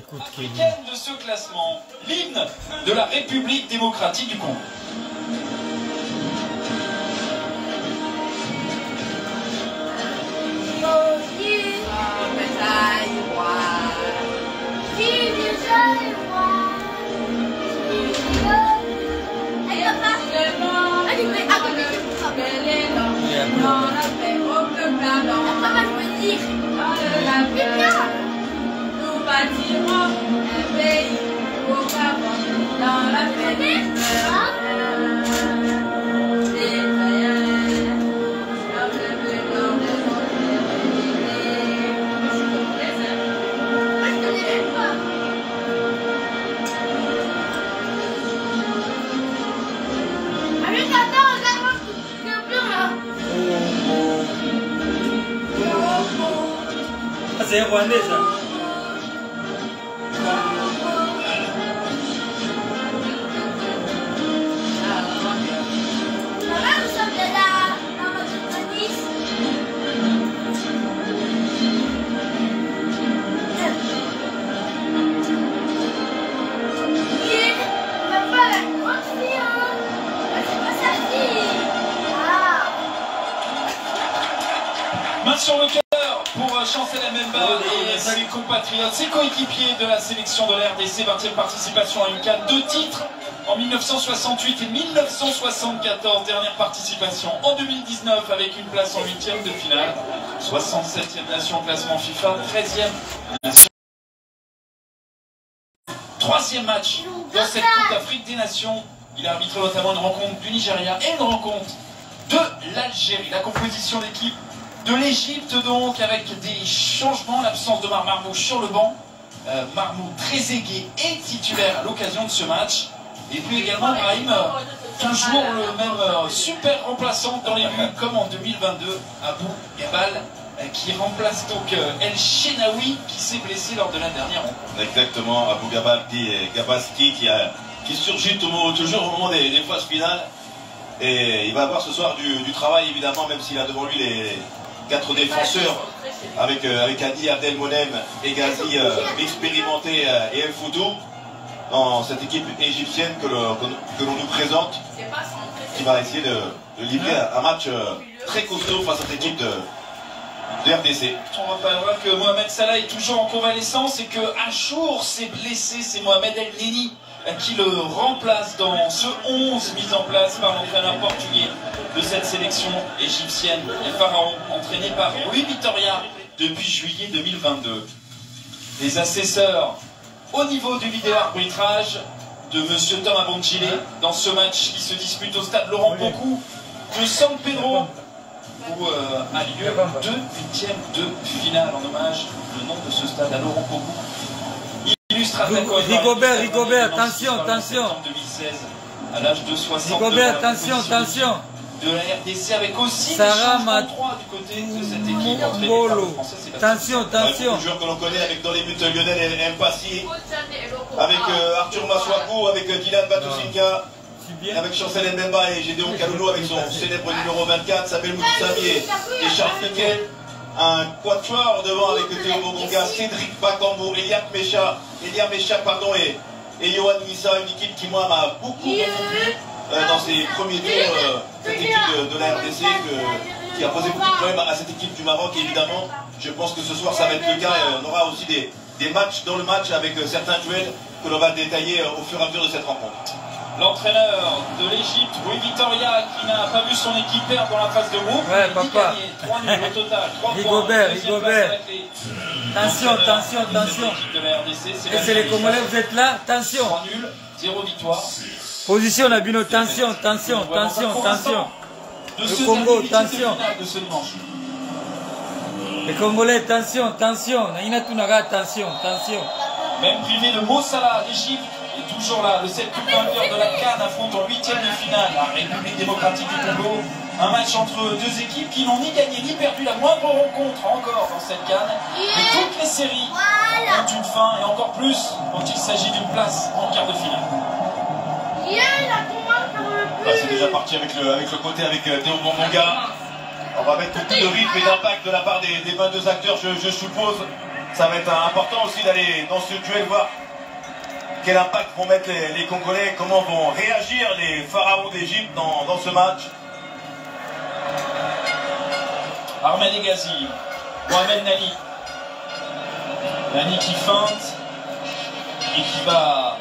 africaine de ce classement, l'hymne de la République démocratique du Congo. Nous bâtirons un pays auparavant dans la paix. C'est rwandais ça. Main sur le cœur pour Chancel Mbemba et ses compatriotes, ses coéquipiers de la sélection de la RDC, 20e participation à une CAN, 2 titres en 1968 et 1974, dernière participation en 2019 avec une place en 8e de finale, 67e nation au classement FIFA, 13e nation. 3e match dans cette Coupe d'Afrique des Nations. Il a arbitré notamment une rencontre du Nigeria et une rencontre de l'Algérie. La composition d'équipe de l'Égypte donc, avec des changements, l'absence de Marmou sur le banc. Marmou très aigué et titulaire à l'occasion de ce match. Et puis également Brahim, toujours le même super remplaçant dans les buts comme en 2022, Abou Gabal, qui remplace donc El Shenaoui qui s'est blessé lors de la dernière rencontre. Exactement, Abou Gabaski qui surgit toujours au moment des phases finales. Et il va avoir ce soir du travail évidemment, même s'il a devant lui les 4 défenseurs avec Adi Abdelmonem et Gazi expérimenté et El Foutou dans cette équipe égyptienne que l'on nous présente, qui va essayer de livrer un match très costaud face à cette équipe de RDC. On rappellera que Mohamed Salah est toujours en convalescence et que Achour s'est blessé, c'est Mohamed El Neni qui le remplace dans ce 11 mis en place par l'entraîneur portugais de cette sélection égyptienne, les Pharaons, entraînés par Rui Vitória depuis juillet 2022. Les assesseurs au niveau du vidéo arbitrage de Monsieur Tom Abongile dans ce match qui se dispute au stade Laurent Pokou de San Pedro, où a lieu 2 huitièmes de finale en hommage le nom de ce stade à Laurent Pokou. Rigobert, attention, attention. 2016, à l'âge de 60 ans. Rigobert, attention, attention. De la RDC avec aussi Sarah les changements du côté de cette équipe. Attention, attention. Un joueur que l'on connaît avec dans les buts Lionel Mpassi, avec Arthur Maswaku, avec Dylan Batusinga, avec Chancel Mbemba et Gédéon Kalulu avec son célèbre numéro 24, Sabel Moussami et Charles Piquet. Un quatuor devant avec Théo Bogonga, Cédric Bakambu, Elia Mecha et Yohan Nissa, une équipe qui moi m'a beaucoup plu dans ses premiers tours, cette équipe de la RDC qui a posé beaucoup de problèmes à cette équipe du Maroc. Et évidemment, je pense que ce soir ça va être le cas. On aura aussi des matchs dans le match avec certains duels que l'on va détailler au fur et à mesure de cette rencontre. L'entraîneur de l'Égypte, Rui Vitória, qui n'a pas vu son équipe perdre dans la phase de groupe. Ouais, papa. 3 nuls au total. 3 Rigobert, points. Rigobert. Attention, attention, attention. Et c'est les Congolais, vous êtes là, attention. 3 nuls, 0 victoire. Position Nabino, attention, attention, attention, attention. Le Congo, attention. Les Congolais, attention, attention. Attention, attention. Même privé de Mo Salah, l'Égypte est toujours là. Le 7 vainqueur de la CAN affronte en 8e de finale la République démocratique du Congo. Un match entre deux équipes qui n'ont ni gagné ni perdu la moindre rencontre encore dans cette CAN. Mais toutes les séries ont une fin et encore plus quand il s'agit d'une place en quart de finale. C'est déjà parti avec le côté avec Théo Bogonga. On va mettre beaucoup de rythme et d'impact de la part des 22 acteurs, je suppose. Ça va être important aussi d'aller dans ce duel voir quel impact vont mettre les Congolais, comment vont réagir les pharaons d'Égypte dans ce match. Ahmed Egazi, Mohamed Nani. Nani qui feinte et qui va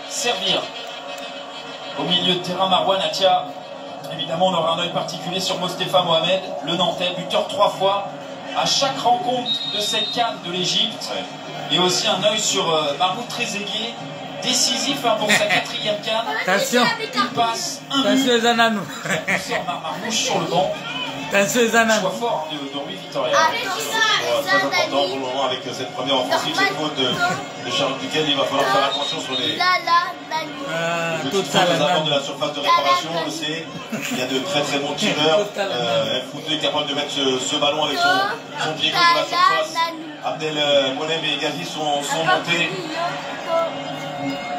servir au milieu de terrain. Marouane Atia. Évidemment, on aura un œil particulier sur Mostefa Mohamed, le Nantais, buteur 3 fois à chaque rencontre de cette CAN de l'Égypte. Ouais. Et aussi un œil sur Mahmoud Trezeguet, décisif pour sa 4e CAN. Attention, il passe un attention les ananou. Il sort Marmouche sur le banc. Attention les ananou. Choix fort de Rui Victoria. Très important pour le moment avec cette première offensive, cette faute de Charles Duquel. Il va falloir faire attention sur les abords de la surface de réparation. On le sait, il y a de très très bons tireurs. Fouté est capable de mettre ce ballon avec son pied contre la surface. Abdel Monem et Egazi sont montés.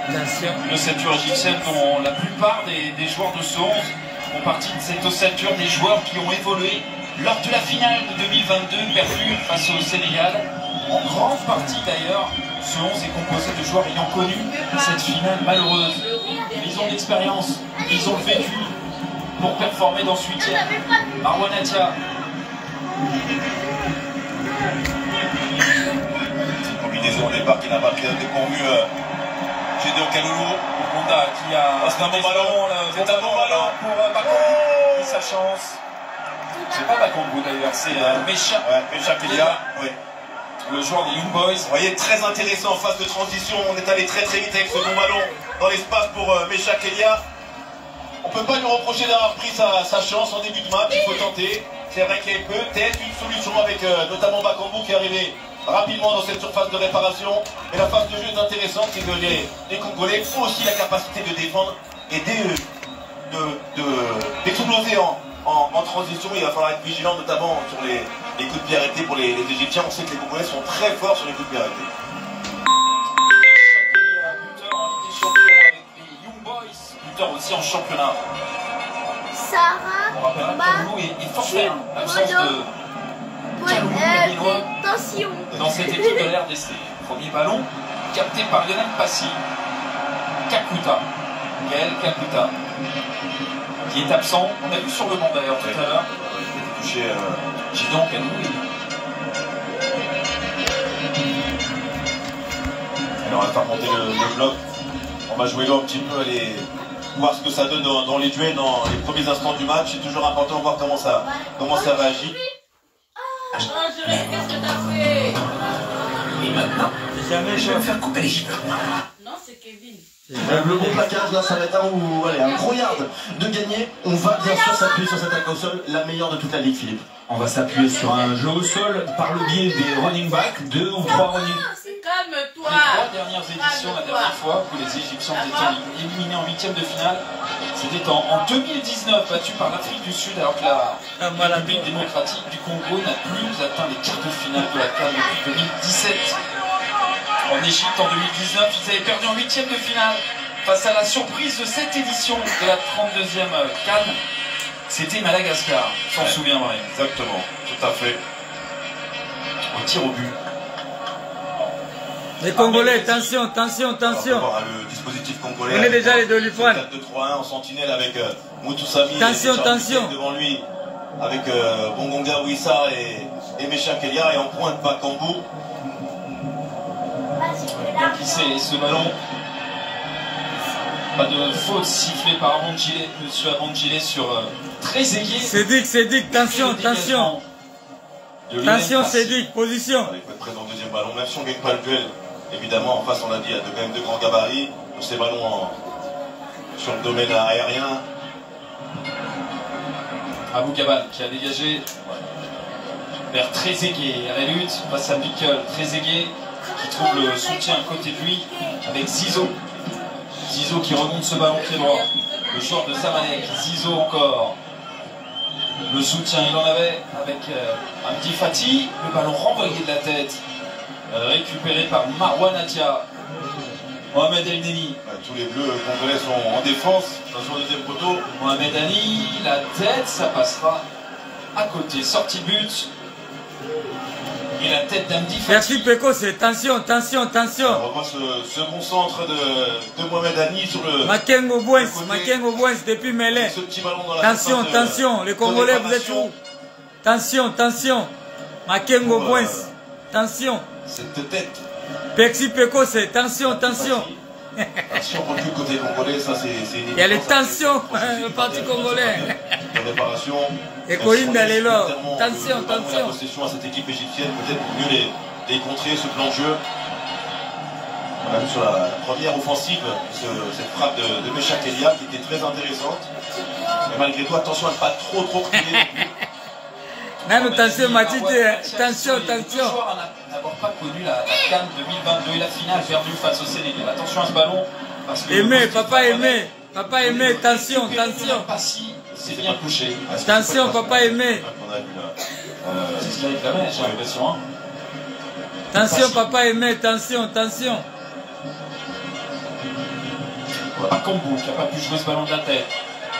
Une ossature égyptienne dont la plupart des joueurs de ce 11 font partie de cette ossature des joueurs qui ont évolué lors de la finale de 2022 perdue face au Sénégal. En grande partie d'ailleurs, ce 11 est composé de joueurs ayant connu cette finale malheureuse. Ils ont l'expérience, ils ont le vécu pour performer dans ce 8e. Marouane Atia. Combinaison au départ qui n'a pas bien déconvenu Gédéon Kaloulou. Honda qui a... c'est un bon ballon, c'est un bon ballon pour Bakambu et sa chance. C'est pas Bakambu d'ailleurs, c'est Mecha Kelia, le joueur des Young Boys. Vous voyez, très intéressant en phase de transition, on est allé très vite avec ce bon ballon dans l'espace pour Mecha Kelia. On ne peut pas lui reprocher d'avoir pris sa chance en début de match, il faut tenter. C'est vrai qu'il y a peut-être une solution avec notamment Bakambu qui est arrivé rapidement dans cette surface de réparation. Et la phase de jeu est intéressante, c'est que les Congolais ont aussi la capacité de défendre et d'exploser en transition. Il va falloir être vigilant, notamment sur les coups de pied arrêtés pour les Égyptiens. On sait que les Congolais sont très forts sur les coups de pied arrêtés. Buteur en Ligue des Champions avec les Young Boys, buteur aussi en championnat. On rappelle que Kaloulou est forfait, l'absence de Kaloulou dans cette équipe de l'RDC. Premier ballon capté par Lionel Passy. Kakuta, Gaël Kakuta, qui est absent. On a vu sur le banc d'ailleurs tout à l'heure. Il était touché Gédéon Kaloulou. Alors on va faire monter le bloc. On va jouer là un petit peu, aller voir ce que ça donne dans les duels, dans les premiers instants du match. C'est toujours important de voir comment ça réagit. Qu'est-ce que t'as fait? Et maintenant, je vais me faire couper les cheveux. Non, c'est Kevin. Le bon plaquage, là, ça va être un gros yard de gagner. On va bien sûr s'appuyer sur cette attaque au sol, la meilleure de toute la ligue, Philippe. On va s'appuyer sur un jeu au sol par le biais des running backs, 2 ou 3 running. Calme-toi. Les 3 dernières éditions, la dernière fois que les Égyptiens étaient éliminés en 8e de finale, c'était en 2019, battu par l'Afrique du Sud, alors que la République démocratique du Congo n'a plus atteint les quarts de finale de la CAN depuis 2017. En Égypte, en 2019, ils avaient perdu en 8e de finale face à la surprise de cette édition de la 32e CAN. C'était Madagascar, s'en souvient vrai. Exactement, tout à fait. Au tir au but. Les Congolais, attention. Le dispositif congolais. On est déjà les deux 4-2-3-1 en sentinelle avec Moutoussamy. Attention. Devant lui, avec Bongonga Wissa et Mecha Kelia, et en pointe Bakambu. Pour glisser ce ballon. Pas de faute sifflée par monsieur Abondjile sur Trezeguet. Cédric, attention. Attention, Cédric, position. Il faut être présent au deuxième ballon, même si on ne gagne pas le duel. Évidemment, en face, on l'a dit, il y a quand même de grands gabarits. Ces ballons sur le domaine aérien. Abou Kabal qui a dégagé vers Trezeguet à la lutte face à Pickle. Trezeguet qui trouve le soutien à côté de lui avec Zizo. Zizo qui remonte ce ballon pied droit. Le joueur de Zamalek, Zizo encore. Le soutien, il en avait avec Amdi Fati. Le ballon renvoyé de la tête. Récupéré par Marouane Atia. Mohamed El Neni. Tous les bleus congolais sont en défense. Attention au deuxième poteau. Mohamed Ali, la tête, ça passera à côté. Sortie de but. Et la tête d'Amdi Fati. Merci Peko, c'est tension. On revoit ce bon centre de Mohamed Hani sur le... Makengo Bouens depuis Mêlée. Ce petit ballon dans la Attention, les Congolais, vous êtes où? Attention. Makengo Bouens, attention. Cette tête. Pexi Peko, c'est tension. Attention, recul côté congolais, ça c'est une... Il y a les tensions, le parti congolais. La réparation. Et Corinne Dalelo, attention. La possession à cette équipe égyptienne, peut-être pour mieux les contrer, ce plan de jeu. On a vu sur la première offensive cette frappe de Meshak Elia qui était très intéressante. Mais malgré tout, attention à ne pas trop crier. Même attention, Matite, attention. Le joueur n'avoir pas connu la CAN 2022 et la finale perdue face au Sénégal. Attention à ce ballon. Parce que Papa aimé, attention. C'est bien couché. Attention, papa aimé. C'est ce qu'il réclamait, j'ai l'impression. Attention, papa aimé, attention. Bakambu qui n'a pas pu jouer ce ballon de la tête.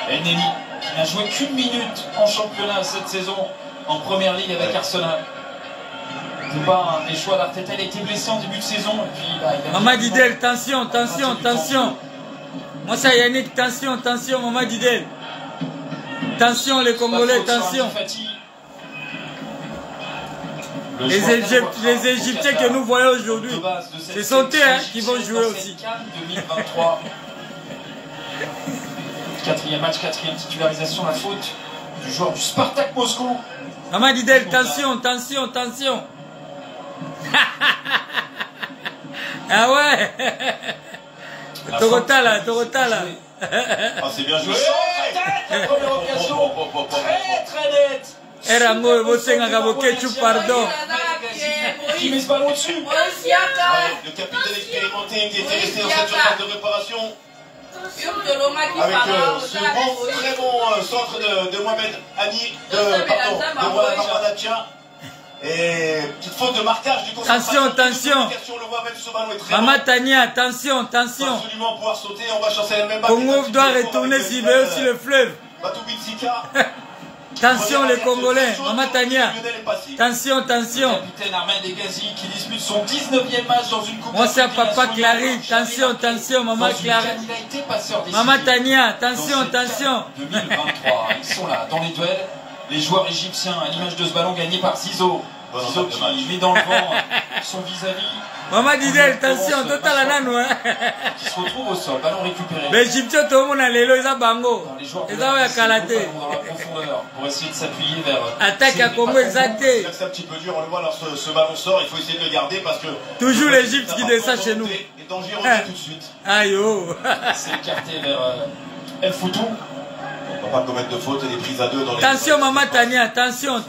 El Neni qui n'a joué qu'une minute en championnat cette saison en première ligue avec Arsenal. C'est pas un des choix d'Arteta, il a été blessé en début de saison. Et puis, Maman Didel, attention. Moi ça Yannick, attention, Maman Didel. Attention les Congolais, attention. Les Égyptiens que nous voyons aujourd'hui, ce sont eux qui vont jouer aussi. 2023. Quatrième match, quatrième titularisation, la faute du joueur du Spartak Moscou. Maman Didel, attention. Ah ouais. Torota là. Ah, c'est bien joué. La première occasion, très nette. Erango, pardon. Qui met ce ballon dessus. Le capitaine expérimenté qui était resté dans cette surface de réparation. Avec ce très bon centre de Mohamed Hani, de Mohamed Mamadachia. Et petite faute de marquage du Attention. On le voit même, ce ballon est très Maman Tania, attention. Absolument pouvoir sauter, on va chancer Mbemba. Congo doit retourner s'il veut sur le fleuve. Batou Bitsika. Attention les Congolais, Maman Tania. Attention. Capitaine Armand Degazi qui dispute son 19e match dans une coupe. Moi c'est Papa Clary, attention, Maman Clary. Maman Tania, attention. 2023, ils sont là dans les duels. Les joueurs égyptiens à l'image de ce ballon gagné par Zizo. Zizo qui met dans le vent son vis-à-vis. Maman Didel, attention, total ananou. Qui se retrouve au sol, ballon récupéré. Les Égyptiens, tout le monde a l'élo, ils ont bango. Ils ont kalaté. Dans la profondeur pour essayer de s'appuyer vers. Attaque à Congo exacté. C'est un petit peu dur, on le voit alors ce ballon sort, il faut essayer de le garder parce que. Toujours l'Égypte qui descend chez nous. Et dangereux tout de suite. Aïe oh. C'est écarté vers El Foutou. On ne va pas commettre de faute et des prises à deux dans les... Attention Maman Tania, attention.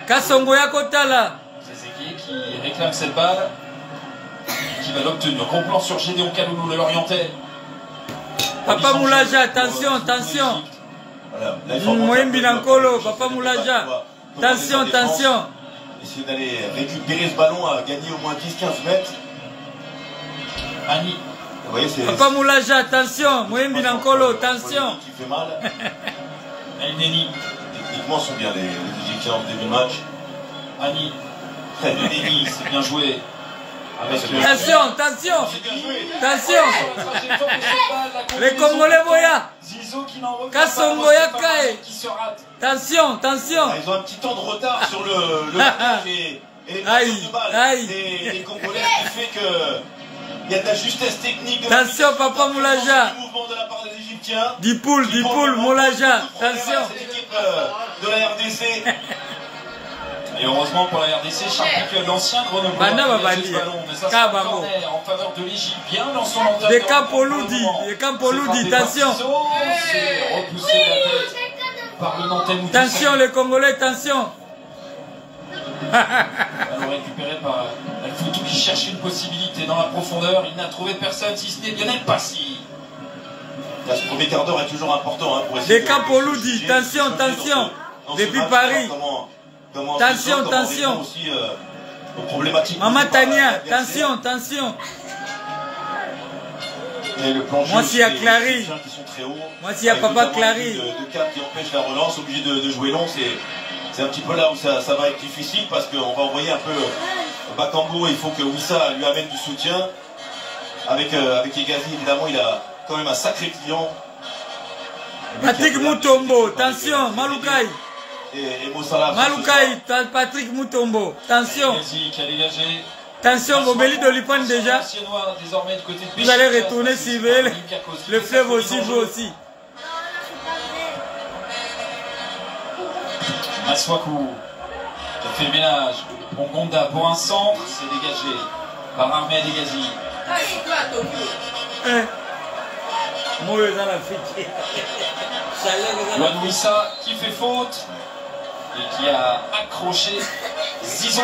Kasongo ya Kotala. Zezeki qui réclame cette balle. Qui va l'obtenir. Gros plan sur Gédéon Kaloulou, le Lorientais. Papa Moulaja, attention. Moïm Binankolo, Papa Moulaja. Attention. Essayer d'aller récupérer ce ballon à gagner au moins 10-15 mètres. Hani. Vous voyez, c'est... Papa Moulaja, attention. Moïm Binankolo, attention. Qui fait mal. El Neni. Techniquement, sont bien les Égyptiens en début de match. Hani. El Neni, c'est bien joué. Attention. Les Congolais Boya. Zizo qui n'en revoit Kasongo pas, Yakae. qui se rate. Attention. Ils ont un petit temps de retard sur le et les passes de balle des Congolais qui fait que il y a de la justesse technique. Attention, Papa Moulaja. Mouvement de la part des Égyptiens. Dipoul, Moulaja. Attention. Cette équipe de la RDC. Et heureusement pour la RDC, Charles l'ancien Grenoblois a dégagé ce ballon. Mais ça, c'est un corner en faveur de l'Égypte, bien dans son entame. Des Campoloudi, attention. C'est repoussé de la tête par le Nantais Moutou. Attention les Congolais, attention. Ballon récupéré par El Foutou qui cherchait une possibilité dans la profondeur. Il n'a trouvé personne si ce n'est Lionel Passy. Ce premier quart d'heure est toujours important pour essayer des Campoloudi, attention. Depuis Paris. Attention. Maman Tania, attention. Et le plancher, moi, s'il y a Clary. Qui sont très hauts, moi, s'il y a Papa Clary. De cap qui empêche la relance, obligé de jouer long, c'est C'est un petit peu là où ça va être difficile parce qu'on va envoyer un peu Bakambu. Il faut que Wissa lui amène du soutien. Avec Egazi, évidemment, il a quand même un sacré client. Patrick Mutombo, attention, Maloukaï. Et Mossala. Maloukaï, Patrick Mutombo, attention. Egazi qui a dégagé. Attention, Bobeli de Lipan déjà. Vous allez retourner civil. Le fleuve aussi, vous aussi. Maswaku qui a fait le ménage. Bongonda pour un centre, c'est dégagé par Ahmed Egazi. Moi, dans la frique. Luan Wissa qui fait faute et qui a accroché Zizou.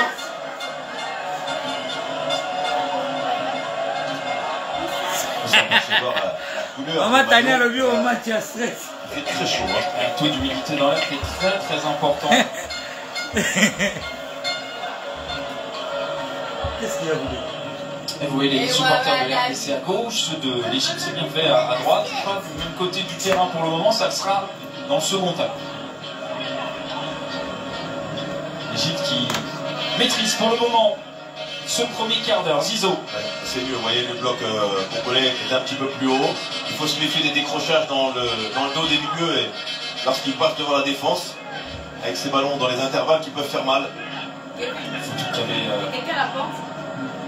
On va tenir le bureau au match à stress. C'est très chaud. Un taux d'humidité dans l'air qui est très très important. Qu'est-ce qu'il y a voulu? Et vous voyez les supporters de l'RDC à gauche, ceux de l'Égypte c'est bien fait à droite. Je crois que du même côté du terrain pour le moment, ça sera dans le second temps. L'Égypte qui maîtrise pour le moment ce premier quart d'heure. Zizo. Ouais, c'est mieux, vous voyez le bloc congolais est un petit peu plus haut. Il faut se méfier des décrochages dans le dos des milieux et lorsqu'ils passent devant la défense, avec ces ballons dans les intervalles qui peuvent faire mal. Foutu qui avait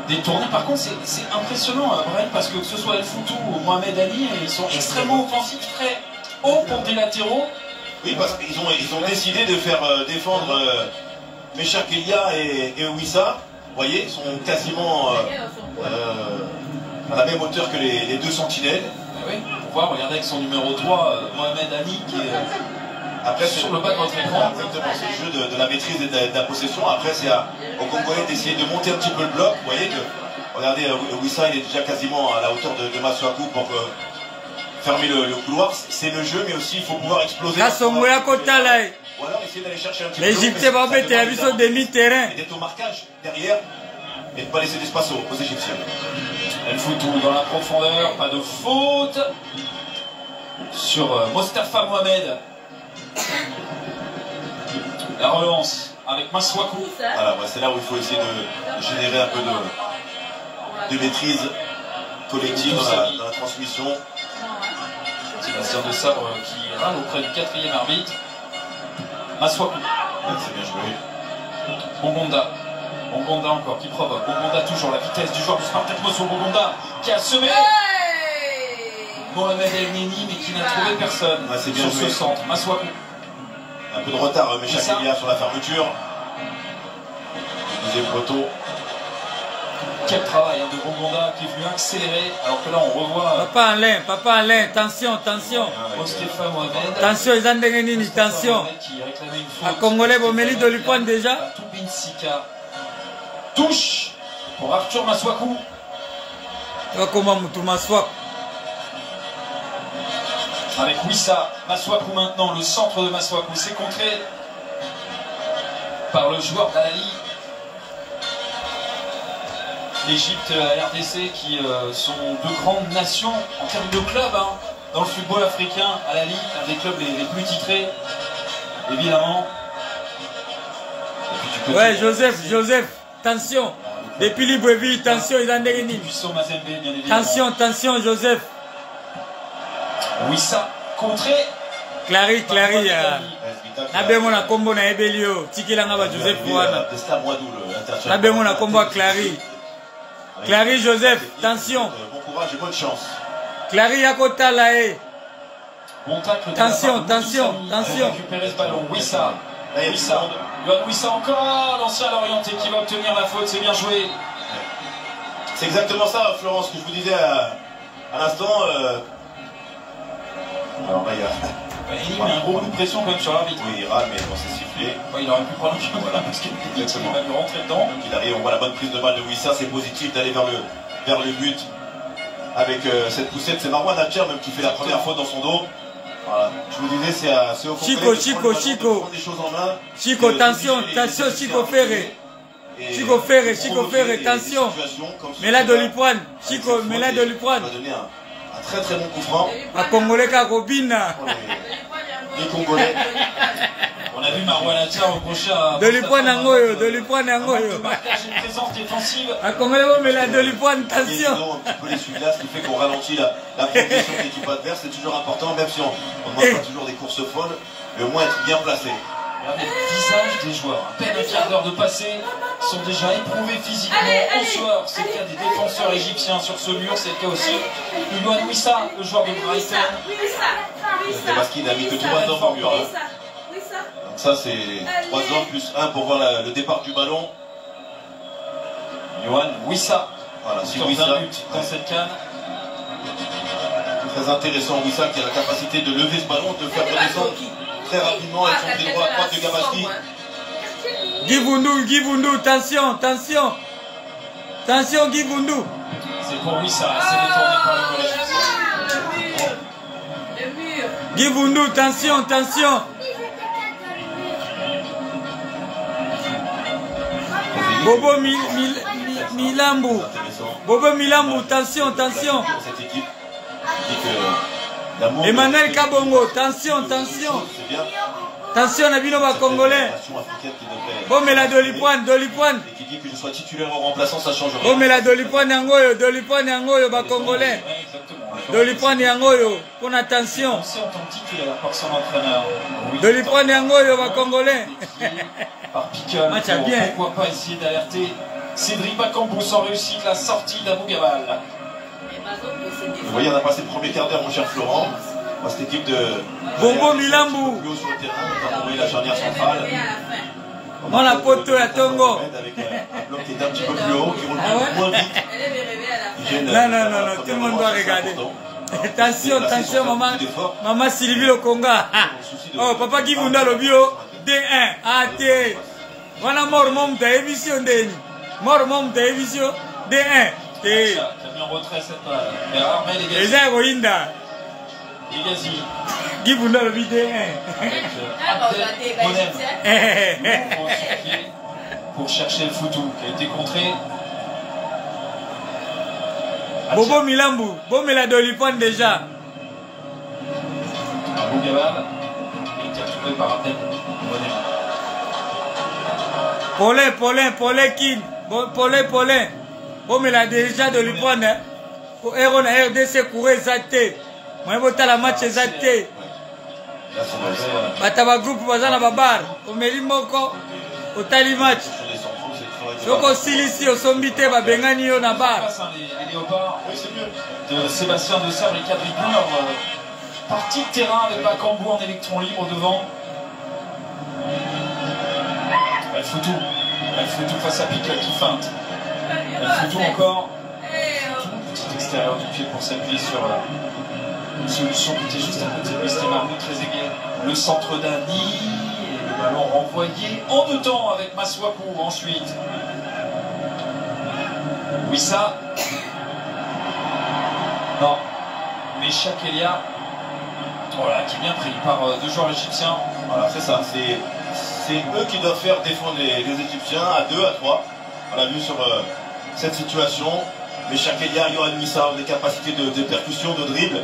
détourné. Par contre, c'est impressionnant, Brian, parce que ce soit El Foutou ou Mohamed Ali, ils sont extrêmement offensifs, très hauts pour des latéraux. Oui, parce qu'ils ont décidé de faire défendre Mecha Kelia et Wissa. Vous voyez, ils sont quasiment à la même hauteur que les deux sentinelles. Ah oui, on voit, regardez avec son numéro 3, Mohamed Ali, qui est après, sur le bas de votre écran. Exactement, c'est le jeu de la maîtrise et de la possession. Après, c'est au Congolais d'essayer de monter un petit peu le bloc. Vous voyez que, regardez, Wissa, il est déjà quasiment à la hauteur de Maswaku pour fermer le couloir. C'est le jeu, mais aussi il faut pouvoir exploser. Ou alors essayer d'aller chercher un petit peu. L'Égyptien va mettre la vision demi-terrain. Et d'être au marquage derrière et de ne pas laisser d'espace aux Égyptiens. El Foutou dans la profondeur, pas de faute sur Mostafa Mohamed. La relance avec Maswaku. Voilà, c'est là où il faut essayer de générer un peu de maîtrise collective dans la transmission. Sébastien de Sabre qui râle auprès du 4e arbitre. Maswaku. C'est bien joué. Bongonda. Bongonda encore qui provoque. Bongonda toujours la vitesse du joueur du Spartak Mossoul. Bongonda qui a semé Mohamed El Neni mais qui n'a trouvé personne sur ce centre. Maswaku. Un peu de retard, Mecha Kelia sur la fermeture. Deuxième poteau. Quel travail de Bongonda qui est venu accélérer alors que là on revoit. Papa Alain, attention, attention. Mostafa Mohamed. Attention, ils ont dégainé, attention. À Congolais, Bomeli de Lupan déjà. Toubinsika. Touche pour Arthur Maswaku. Comment Moutou Maswaku. Avec Wissa, Maswaku maintenant, le centre de Maswaku, c'est contré par le joueur d'Alali. L'Égypte et la RDC qui sont deux grandes nations en termes de clubs dans le football africain. Alali, un des clubs les plus titrés, évidemment. Ouais, Joseph, attention. Depuis Libreville, attention, ils ont dégainé. Attention, Joseph. Wissa, contré. Clary. Nabemo na kombo na Ebelio. Tikilanga ba Joseph Wana. Nabemo na kombo Clary. Clary Joseph, attention. Bon courage et bonne chance. Clary Yakota Lae. Bon tacle. Attention. Récupérer ce ballon. Wissa. Luan Wissa encore. L'ancien Lorienté qui va obtenir la faute. C'est bien joué. C'est exactement ça, Florence, que je vous disais à l'instant. Alors là, il met un gros coup de pression quand même sur l'arbitre. Oui, il rame, mais bon, c'est sifflé. Ouais, il aurait pu prendre un petit peu parce qu'il va lui rentrer dedans. Donc il arrive, on voit la bonne prise de balle de Wissa, c'est positif d'aller vers le but avec cette poussette. C'est Marwan Hatcher même qui fait la première faute dans son dos. Voilà, je vous disais, c'est au Congolais Chico. prendre des choses en main. Chico, attention, Chico Ferré, attention. Mais là de Lipoine, Chico, mais là de Lipoine. Ça va donner un très très bon coup franc. À Congolais Karobina. Les Congolais. On a vu Marouanatia reprocher à... De lui prendre un goyo, de lui prendre un goyo. Une présence défensive. À Congolais, mais là, de lui prendre attention. Un petit peu les sud-là, ce qui fait qu'on ralentit la progression de l'équipe adverse. C'est toujours important, même si on ne demande pas toujours des courses folles, mais au moins être bien placé. Regardez le visage des joueurs. À peine un quart d'heure de passé, sont déjà éprouvés physiquement. 11 joueurs, c'est le cas des défenseurs égyptiens sur ce mur, c'est le cas aussi de Yohan Wissa, le joueur de Brighton. Parce qu'il n'a mis que 3 hommes au mur. Donc ça, c'est 3 hommes plus 1 pour voir le départ du ballon. Yohan Wissa, voilà, c'est sur Wissa un but dans cette canne. Très intéressant, Wissa qui a la capacité de lever ce ballon, de faire redescendre très rapidement avec son pied droit à droite de Gabaski. Guy Vundu, tension, tension. Tension, Guy Vundu. C'est pour Wissa, c'est détourné par le goal. Le mur. Guy Vundu, tension, tension. Bobo Milambu. Bobo Milambu, tension, tension. Cette équipe dit que Emmanuel Kabongo, tension, tension. Tension, Nabino va Congolais. Bon, mais la Dolipoine, Dolipoine. Et qui dit que je sois titulaire ou remplaçant, ça change rien. Bon, mais la Dolipoine Yangoyo, va Congolais. Dolipoine Yangoyo, pour attention. C'est en tant que titulaire par son entraîneur. Dolipoine Yangoyo, va Congolais. Par Pickle, Match à bien. pourquoi pas essayer d'alerter Cédric Bakambu sans réussite la sortie d'Abou Gabal. Vous voyez, on a passé le premier quart d'heure, mon cher Florent. Cette équipe de Bombo Milambu. Plus haut sur le terrain, notamment oui, la charnière centrale. Moi, la poteau, la Tongo. Avec un bloc qui est un petit peu plus haut, qui roule moins vite. Non, tout le monde doit regarder. Attention, attention, maman Sylvie le Conga. Oh, papa Guy Vunda le bio. D1, AT. Voilà mort, mom, ta émission, Deni. Mort, mom, ta émission. D1. T. Qui a mis en retrait cette balle. Mais Armel et Les Gazi. Héroïnda. Et Gazi. Guy Vunda le bio D1. Avec Monem. Pour chercher le foutou qui a été contré. Bobo Milambu. Bon, mais la Dolipoine déjà. Abou Gabal. Il était retrouvé par Abdel Monem. Paulin, King. Paulin. Bon, mais la déjà Dolipoine. Pour Héron à RDC courir Zate. Moi, je vais la match Zate. Bataba groupe bazana babar. Omeli moko. Otali match. Soko silisi osombite ba bengani yo na bar. Les léopards de Sébastien de Serre, les 4 joueurs partie de terrain avec Bakambu en électron libre devant. Elle fout tout face à Pickle qui feinte. Elle fout tout encore. Petit extérieur du pied pour s'appuyer sur une solution qui était juste à côté de lui, c'était Mahmoud Trezeguet. Le centre d'Ani. Et le ballon renvoyé en 2 temps avec Maswaku ensuite. Wissa. Non. Mais Chakelia. Voilà, qui est bien pris par 2 joueurs égyptiens. Voilà, c'est ça. C'est eux qui doivent faire défendre les Égyptiens à 2, à 3. On l'a vu sur cette situation. Mais Chakelia, Yohan Wissa ont des capacités de percussion, de dribble.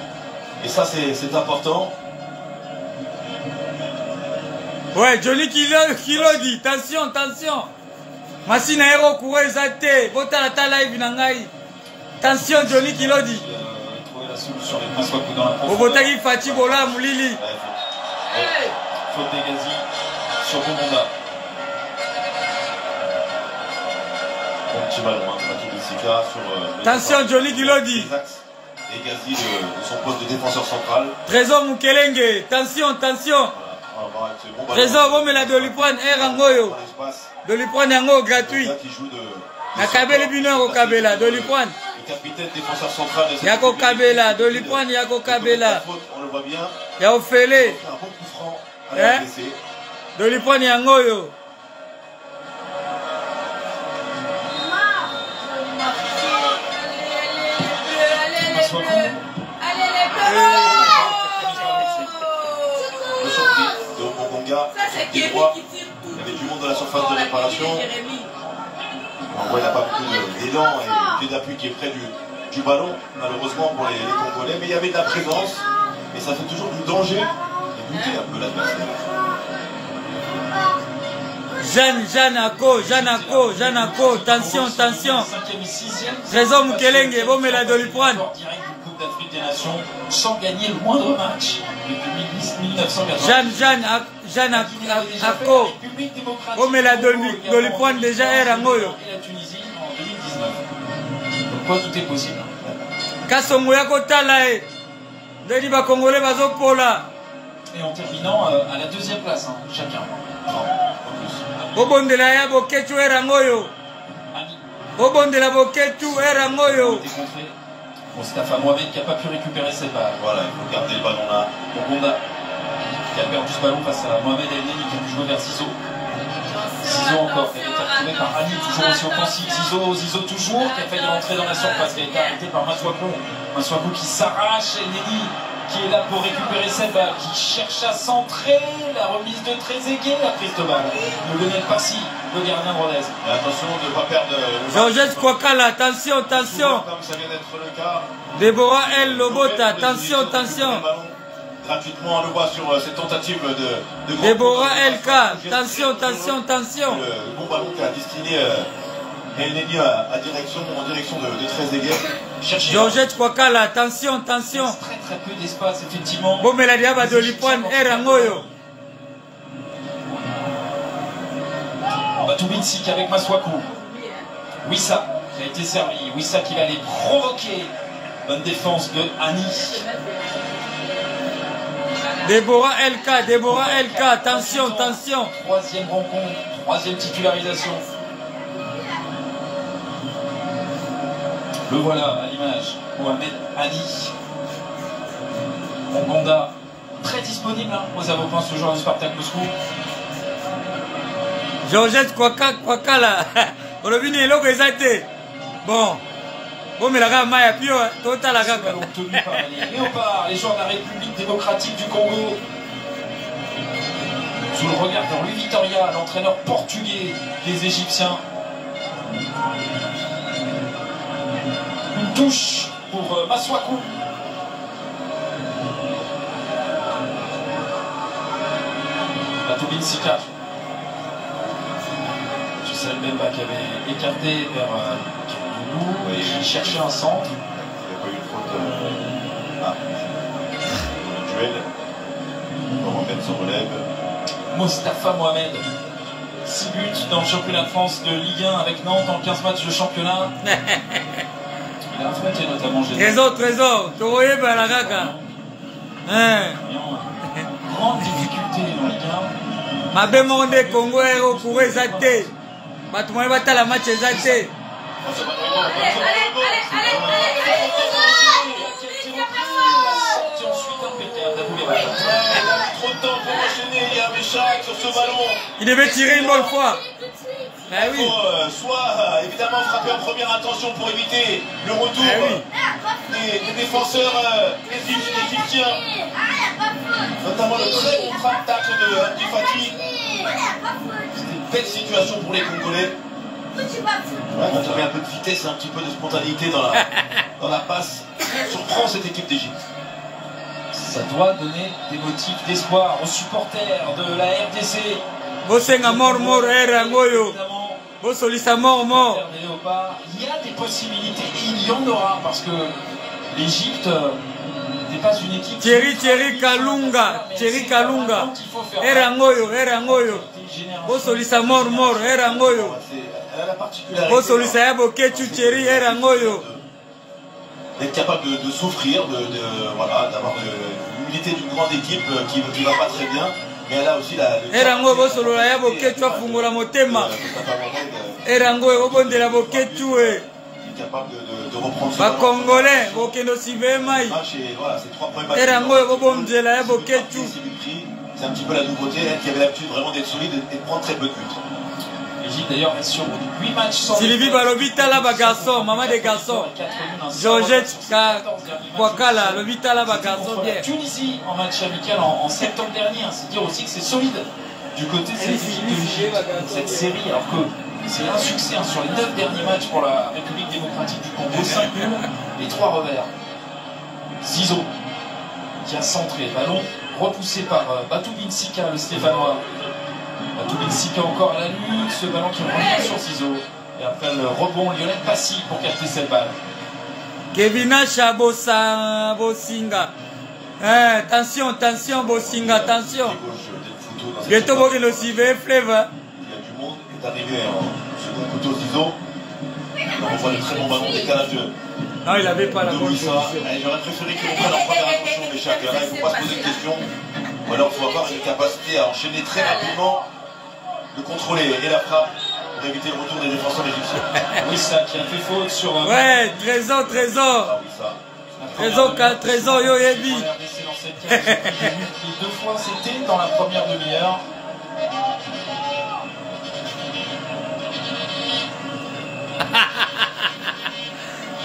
Et ça, c'est important. Ouais, Johnny Kilodi, attention. Masina Hero Kouré Zate, Bota la live Nangai. Attention, Johnny Kilodi. Trouver la solution avec Maswaku dans la profondeur. Bobotagi Fati Bola Moulili. Faute des Gazi sur Bomonda. Bon petit ballon, sur attention, Johnny Kilodi. Et Gazi de son poste de défenseur central. Trésor Mukelenge, attention. Trésor, bon, mais la Dolipoine, Rangoyo. Dolipoine Yango gratuit. La Kabele Bineur au Kabela, Dolipoine. Le capitaine défenseur central de cette Yako Kabela, Dolipoine, Yako Kabela. On le voit bien. Yao Fele. Un bon coup franc à la blessée. Dolipoine Yangoyo. Allez les bleus. Le surpris de Okonga. Ça c'est Des Kémy droits. qui tire tout. Il y avait du monde dans la surface de réparation. Jérémy. On voit il n'a pas beaucoup d'élan et le pied d'appui qui est près du ballon, malheureusement pour les Congolais. Mais il y avait de la présence et ça fait toujours du danger et buter un peu l'adversaire. Jeanne Ako, tension. Trésor Mukelenge, bon mais la Doliprane. Direct du Coupe d'Afrique des Nations, sans gagner le moindre match depuis 1980. Jeanne Ako, bon mais la Doliprane déjà est Rangoyo. Et la Tunisie en 2019. Donc quoi, tout est possible. Kasongo Yako Talae, Deli ba Congolais bazo Pola. Et en terminant à la deuxième place, hein, chacun. Obondela ya Boketu Erangoyo. Obondela Boketu Erangoyo. Mostafa Mohamed qui n'a pas pu récupérer cette balle. Voilà, il faut garder le ballon là. Bongonda qui a perdu ce ballon face à Mohamed El Neni qui a pu jouer vers Zizo. Zizo encore, qui a été retrouvé par Ali, toujours aussi offensif. Zizo toujours, qui a failli rentrer dans la surface, qui a été arrêté par Maswaku. Maswaku qui s'arrache, El Neni qui est là pour récupérer cette balle, qui cherche à centrer, la remise de Trezeguet, la prise de balle. Le Lionel Passy, le gardien Rodez. Attention de ne pas perdre. Georges Kwakala, attention. Comme ça vient d'être le cas. Déborah El Lobota, attention. Gratuitement, on le voit sur cette tentative de Déborah LK, attention. Le bon ballon qui a destiné El Neni en direction de Trezeguet. Georges Kwakala, attention. Très peu d'espace, effectivement. Bon, mais la diable de l'Ipoine, Erangoyo. Batoubinski avec Maswaku. Wissa qui a été servi. Wissa qui va aller provoquer. Bonne défense de Annie. Déborah LK, attention. Troisième rencontre, troisième titularisation. Le voilà à l'image. Mohamed Ali. Bongonda, très disponible hein, aux avocats ce joueur du Spartak Moscou. Georgette Kwakala, Olobini eloko ezate. Bon, mais la gamme maya pio, total la gamme. Obtenu par les Léopards, les joueurs de la République démocratique du Congo. Sous le regard de Rui Vitória, l'entraîneur portugais des Égyptiens. Une touche pour Maswaku. Batoubinski. Jussel Bemba qui avait écarté vers Kiribou et il cherchait un centre. Il n'y a pas eu de faute. Le duel. Mohamed se relève. Mostafa Mohamed. 6 buts dans le championnat de France de Ligue 1 avec Nantes en 15 matchs de championnat. Il a affronté notamment Trésor, tu voyais par la gaga. Grande difficulté en Ligue 1. Ma bémonde Congo est au courant exacté. Ma tout le monde va à la match exacté. Trop de temps pour enchaîner, il y a un Méchac sur ce ballon. Il devait tirer une bonne fois. Il faut soit évidemment frapper en première intention pour éviter le retour des défenseurs égyptiens, notamment le très bon frappe-tacle de Abdi Fati. C'était une belle situation pour les Congolais. On avait un peu de vitesse et un petit peu de spontanéité dans la passe. Surprend cette équipe d'Égypte. Ça doit donner des motifs d'espoir aux supporters de la RDC. Bosenga mort, Erangoyo. Bosolisa mort. Il y a des possibilités, il y en aura, parce que l'Égypte n'est pas une équipe. Thierry Kalunga. Erangoyo. Bosolisa mort, Erangoyo. Bosolisa Yaboketu, Thierry, Erangoyo. D'être capable de souffrir, d'avoir l'humilité d'une grande équipe qui ne va pas très bien. Mais elle a aussi Erangoyo bosolola ya Boketu afungola motema. Erangoyo bobondela Boketu capable de reprendre ba Congolais bokendo sibe mai. Erangoyo bobondela ya Boketu. C'est un petit peu la nouveauté, elle qui avait l'habitude vraiment d'être solide et de prendre très peu de buts. L'Égypte d'ailleurs est sur 8 matchs sans Sylvie Balobita là bas garçon, maman des garçons. Georgette Kwakala, Lobita là bas garçon bien. Tunisie en match amical en septembre dernier, c'est dire aussi que c'est solide du côté de cette équipe de l'Égypte, cette série, alors que c'est un succès sur les 9 derniers matchs pour la République démocratique du Congo, 5 nuls et 3 revers. Zizo qui a centré, ballon repoussé par Batoubinski, le Stéphanois. Tout Mexicain encore à la lutte, ce ballon qui revient sur Zizo. Et après le rebond, Lionel Passy pour capter cette balle. Kevina Chabosa Bosinga. Attention, attention, Bosinga, attention. Bientôt, vous le suivez, Fleuve. Il y a du monde, est arrivé en second couteau Zizo. On voit le très bon ballon décalageux. Non, il n'avait pas la bonne position. J'aurais préféré qu'ils prennent en première attention, mais chaque là, il ne faut pas se poser de questions. Ou alors, il faut avoir une capacité à enchaîner très rapidement, de contrôler et la frappe pour éviter le retour des défenseurs égyptiens. Oui, ça qui a fait faute sur. Ouais, Trésor, Trésor. Ah oui, ça. Trésor, yo yebi. Deux fois, c'était dans la première demi-heure.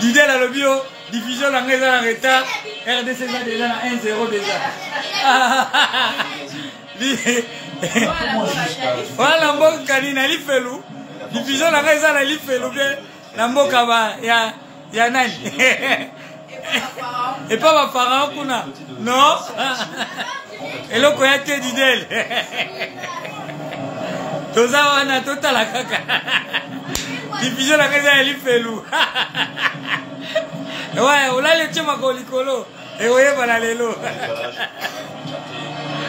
Didier là le bio, diffusion la raison en retard. RDC va déjà à 1-0 déjà. Voilà mboka kanina li felu. Diffusion la raison la li felu bien. La mboka ba ya nani. Et pas ma parent kuna. Non. Et le koya te Didier. Toza wana totala kaka. Diffusion la raison la li felu. Ouais, on a le tchema kolikolo. Et ouais, voilà les lots.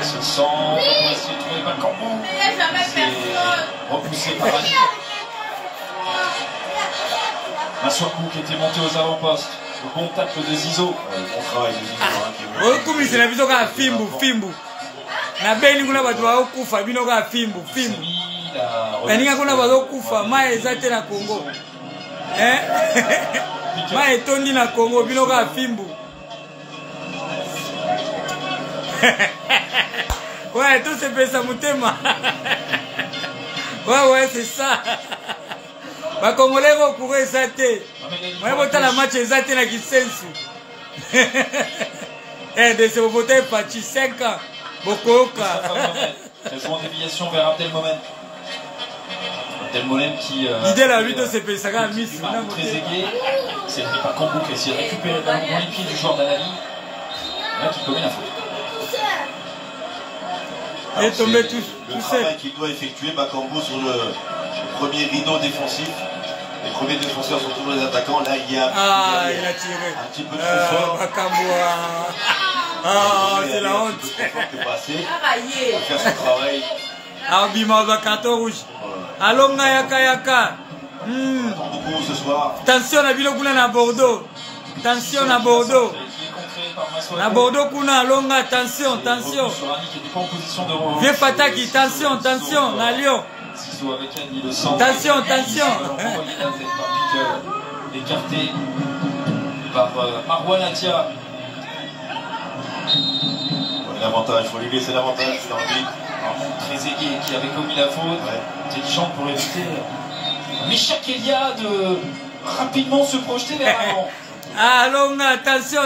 Ce centre, on va essayer de trouver Bakambu. Repoussé par Ali. Maswaku qui était monté aux avant-postes. Le bon tacle de Zizo. Bon travail de Zizo. Oh, comme c'est la vision à Fimbu. Na beni kuna batu wa okufa bino ka Fimbu. Baninga kuna batu okufa ma ezate na Congo. Ma etondi na Congo bino ka Fimbu. Ouais, tout se fait ça mutema. Ouais, c'est ça. Ba Congolais vont courir ça té. Moi bota la match ezate na Kisensu. De se voter parti 5 ans. Bokoka. Elles sont en déviation vers Abdelmomen. Abdelmomen qui. L'idée la lutte se fait ça comme Miss. Très aigué. C'est Bakambu qui essaie de récupérer le ballon dans les pieds du joueur d'Alali. Là qui commet la faute. Il est tombé tout le seul. travail qu'il doit effectuer, Bakambu, sur le premier rideau défensif. Les premiers défenseurs sont toujours les attaquants. Là, il y a. Il a tiré. Un petit peu trop fort. Bakambu. C'est la honte. Il faut faire son travail. Bima va carton rouge. Alonga yaka. On attend beaucoup ce soir. Attention à Bilokuna na Bordeaux. Attention à Bordeaux. Na Bordeaux kuna Alonga, attention. Vieux Pataki, attention, na Lyon. Attention. Écarté par Marwan Atia. L'avantage, il faut lui laisser l'avantage, c'est l'arbitre. Très aigué qui avait commis la faute. Intelligent pour éviter Micha Kelia de rapidement se projeter vers l'avant. Alonga, attention.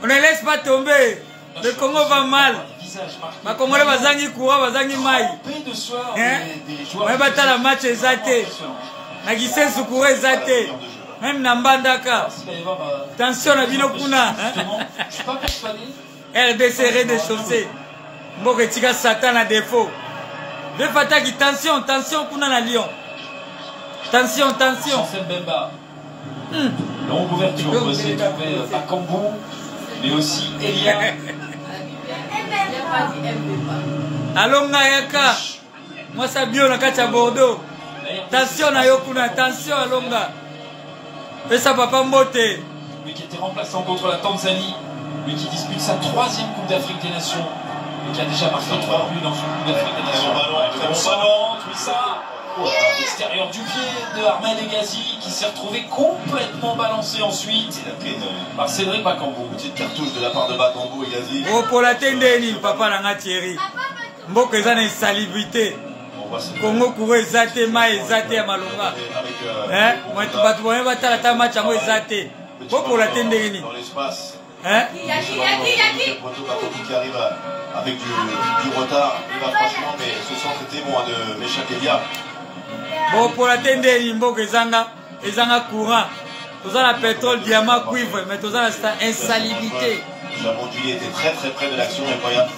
On ne laisse pas tomber. Le Congo va mal. Ma Congolais va zangi courant, va zangi maï. On va la match exacté. Na Gisensu courant exacté. Même Nambandaka. Attention à Binokuna. Je suis pas persuadé. RDC des chaussées. Mboke tika Satan à défaut. Le Fataki, attention, kuna na Lyon. Attention. Chancel Bemba. Longue ouverture pour essayer de trouver Bakambu, mais aussi Elia. Alonga yaka. Moi ça bio na kati ya Bordeaux. Attention na yokuna, attention Alonga. Fais ça papa Mbote. Lui qui était remplaçant contre la Tanzanie. Lui qui dispute sa 3e Coupe d'Afrique des Nations. Et qui a déjà marqué 3 buts dans son Coupe d'Afrique des Nations. Très bon ballon, tout ça. À l'extérieur du pied de Ahmed Egazi qui s'est retrouvé complètement balancé ensuite par Cédric Bakambu. Petite cartouche de la part de Bakambu et Egazi. Oh, pour la tendeni, papa Nanga Thierry. Mboka eza na insalubrité. Congo courant ezate, ma ezate ya malonga. Moi bato boye batala ta match yango ezate. Bon pour la tendeni. Dans l'espace. Qui arrive avec du retard, il va franchement, mais ce centre était bon de Micha Kelia. Bon pour la tendeni, mboka ezanga courant. Toza la pétrole, diamant, cuivre, mais toza la insalubrité. Jamondulier était très près de l'action, incroyable.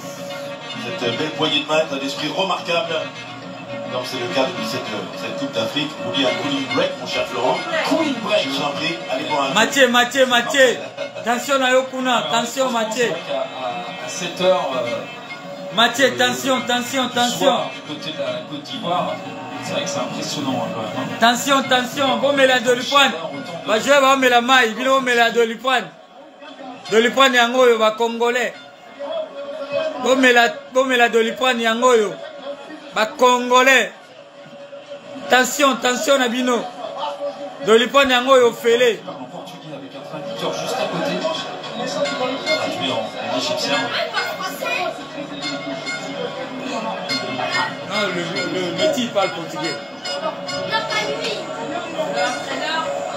cette belle poignée de main, un esprit remarquable. Donc c'est le cas depuis cette Coupe d'Afrique. Oubliez un cooling break, mon cher Florent. Cooling break. Je vous en prie, allez voir un Mathieu. Attention à Yokuna, attention Mathieu. À 7h. Mathieu, attention. Du côté de la Côte d'Ivoire, c'est vrai que c'est impressionnant quand même. Attention. Bon, mais la Dolipoine. Va jouer, va mettre la maille. Il va mettre la Dolipoine. Dolipoine yango va congolais. Bon, mais la Dolipoine yango va congolais. Attention, Nabino. Dolipoine yango yo félé. En portugais avec un traducteur juste à côté. Traduit en égyptien. Non, le type parle portugais.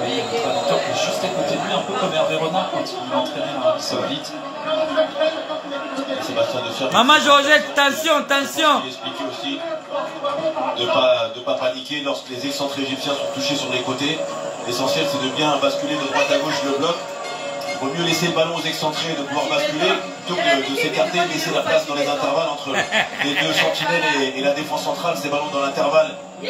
Oui, il y a un traducteur qui est juste à côté de lui, un peu comme Hervé Renard quand il entraînait en Arabie Saoudite. Sébastien Defer. Maman Georgette, attention. Il expliquait aussi de pas paniquer lorsque les excentrés égyptiens sont touchés sur les côtés. L'essentiel c'est de bien basculer de droite à gauche le bloc. Il vaut mieux laisser le ballon aux excentrés de pouvoir basculer plutôt que de s'écarter, de laisser la place dans les intervalles entre les deux sentinelles et la défense centrale. Ces ballons dans l'intervalle, qui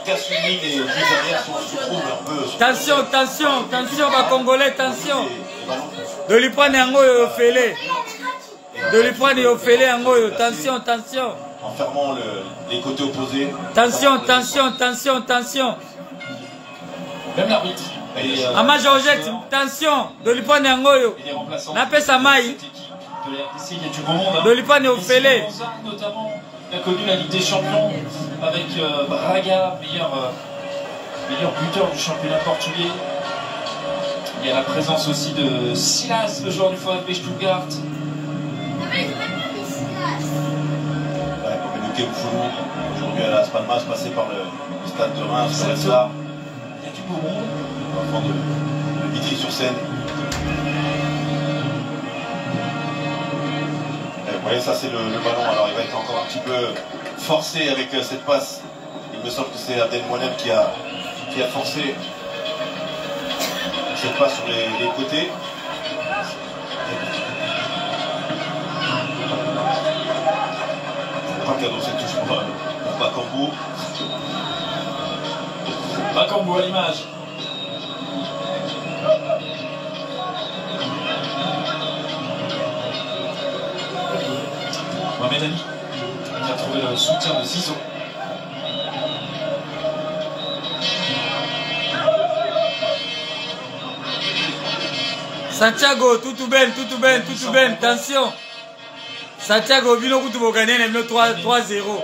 cassent une ligne et juste derrière se trouvent un peu. Attention, va congolais, attention. Dolipoine yango yo félé. Dolipoine yo félé yango yo, attention. En fermant les côtés opposés. Attention. Même l'arbitre. Maman Georgette, attention. Dolipoine yango yo. Napé sa maille. De la RDC, il y a du bon monde. Dolipoine yo félé. Notamment, il a connu la Ligue des Champions avec Braga, meilleur buteur du championnat portugais. Il y a la présence aussi de Silas, le joueur du VfB Stuttgart. Comme évoqué Moufoulou, aujourd'hui à Las Palmas, passé par le stade de Reims, Il y a du beau monde. enfant de Vitry-sur-Seine. Vous voyez, ça c'est le ballon. Alors il va être encore un petit peu forcé avec cette passe. Il me semble que c'est Abdel Mohamed qui a forcé cette passe sur les côtés. Pas cadeau cette touche pour Bakambu. Bakambu à l'image. Mohamed Ali qui a trouvé le soutien de Zizo. Santiago, tout ben, attention. Santiago, Bino Kutubo gagné 3-0.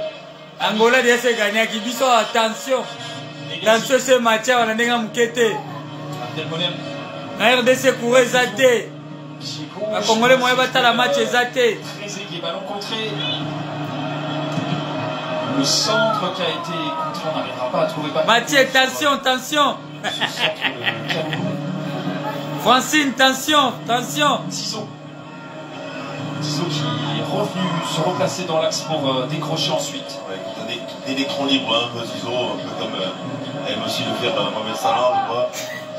Angola déjà gagné à Kibiso, attention. Attention, ce match, on a des gens qui étaient. La RDC courait Zate. La Congolais, moi, il la match Zate. Trezeguet, ballon contré. Le centre qui a été contré, on n'arrivera pas à trouver. Mathieu, attention. Francine, attention. Zizo qui est revenu se replacer dans l'axe pour décrocher ensuite. Ouais, des écrans libres, un peu Zizo, un peu comme aime aussi le faire Mohamed Salah, je crois.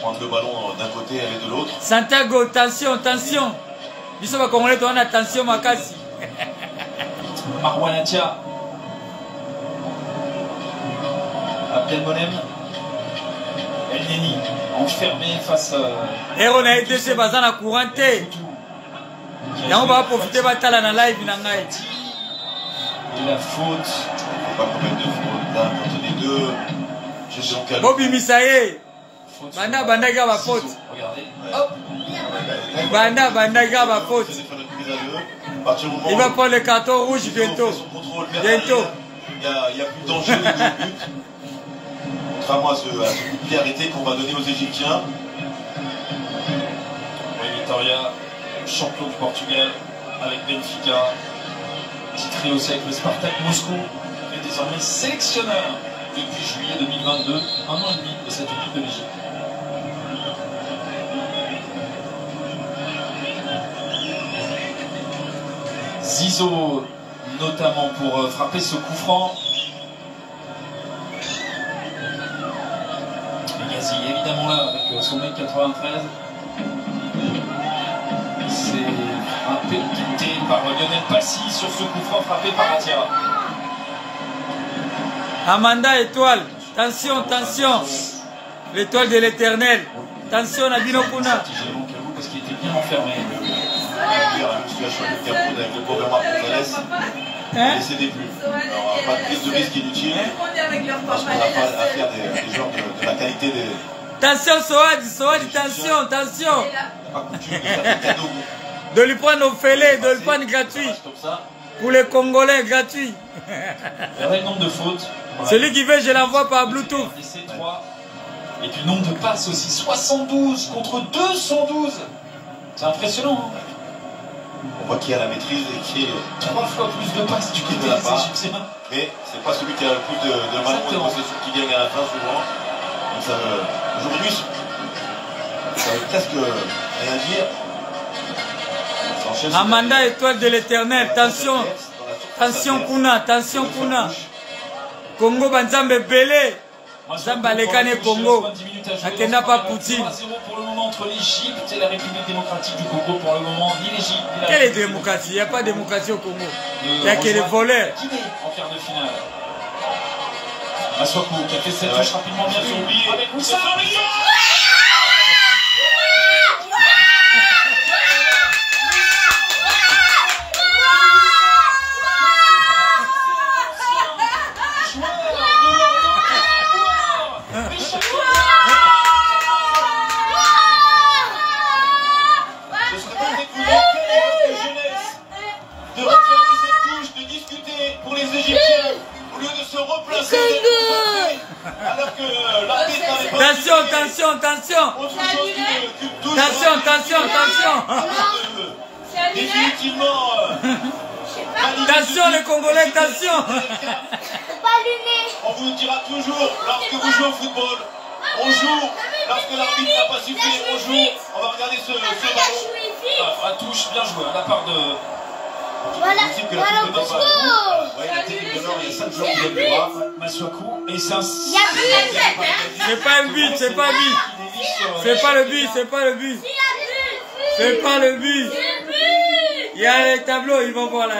Prendre le ballon d'un côté et de l'autre. Santiago, attention. Biso va Congolais, on attention Makasi. Marwan Atia. Abdel Monem. El Neni enfermé face à... Et on a été chez Bazana couranté. Et on va profiter de la live. Et la faute. Il ne faut pas commettre de faute. Là, quand on est deux, gestion calme. Bobby Misaye. Banda gaba faute. Regardez. Hop. Banda gaba faute. Il va prendre le carton rouge bientôt. Il n'y a plus de danger de but. Contrairement à ce coup de pied arrêté qu'on va donner aux Égyptiens. Oui, Vitória, champion du Portugal avec Benfica, titré aussi avec le Spartak Moscou, et désormais sélectionneur depuis juillet 2022, un an et demi de cette équipe de l'Égypte. Zizo, notamment pour frapper ce coup franc. Gazi, évidemment là, avec son mec 93. C'est frappé, quitté par Lionel Passy sur ce coup franc frappé par Atia. Amanda Étoile, attention, attention. L'étoile de l'éternel. Attention, Nabino Kuna. Parce qu'il était bien enfermé. La situation du Cameroun avec le gouvernement Gonzalez. Ne cédez plus. Alors, pas de prise de risque inutile. Parce qu'on n'a pas affaire des gens de la qualité des. Attention, Soad, attention, attention. Pas coutume de faire des cadeaux. De lui prendre au fêlé, de lui prendre gratuit. Pour les Congolais, gratuit. Regardez le nombre de fautes. Celui qui veut, je l'envoie par Bluetooth. Et du nombre de passes aussi. 72 contre 212. C'est impressionnant. Hein. On voit qu'il y a la maîtrise et qui est 3 fois plus de passes du côté de la des part. Égyptiens. Mais c'est pas celui qui a le plus de ballons et de possession qui gagne à la fin souvent. Donc aujourd'hui, ça veut presque rien dire. Amanda Étoile de l'éternel, attention. Attention Kuna, attention Kuna. Congo Banzambe Belé. Zamba Lekane Congo. Akenda pas Poutine. 0 pour le moment entre l'Égypte et la République démocratique du Congo. Pour le moment, ni l'Égypte ni la Quelle est démocratie? Il n'y a pas de démocratie au Congo. Il n'y a que les voleurs. En quart de finale. Maswaku qui a fait cette touche rapidement bien oublié. Avec Moussa. Attention, attention, attention. Attention, attention, attention. Définitivement. Attention les Congolais, attention. On vous dira toujours, lorsque vous jouez au football, on joue, lorsque l'arbitre n'a pas sifflé, on joue. On va regarder ce ballon. La touche, bien joué, à la part de... Voilà, voilà, il y a 5 joueurs qui viennent le voir. Maswaku, et c'est un... C'est pas un but, c'est pas un but. C'est pas le but, c'est pas le but. C'est pas le but. Il y a les tableaux, ils vont voir là.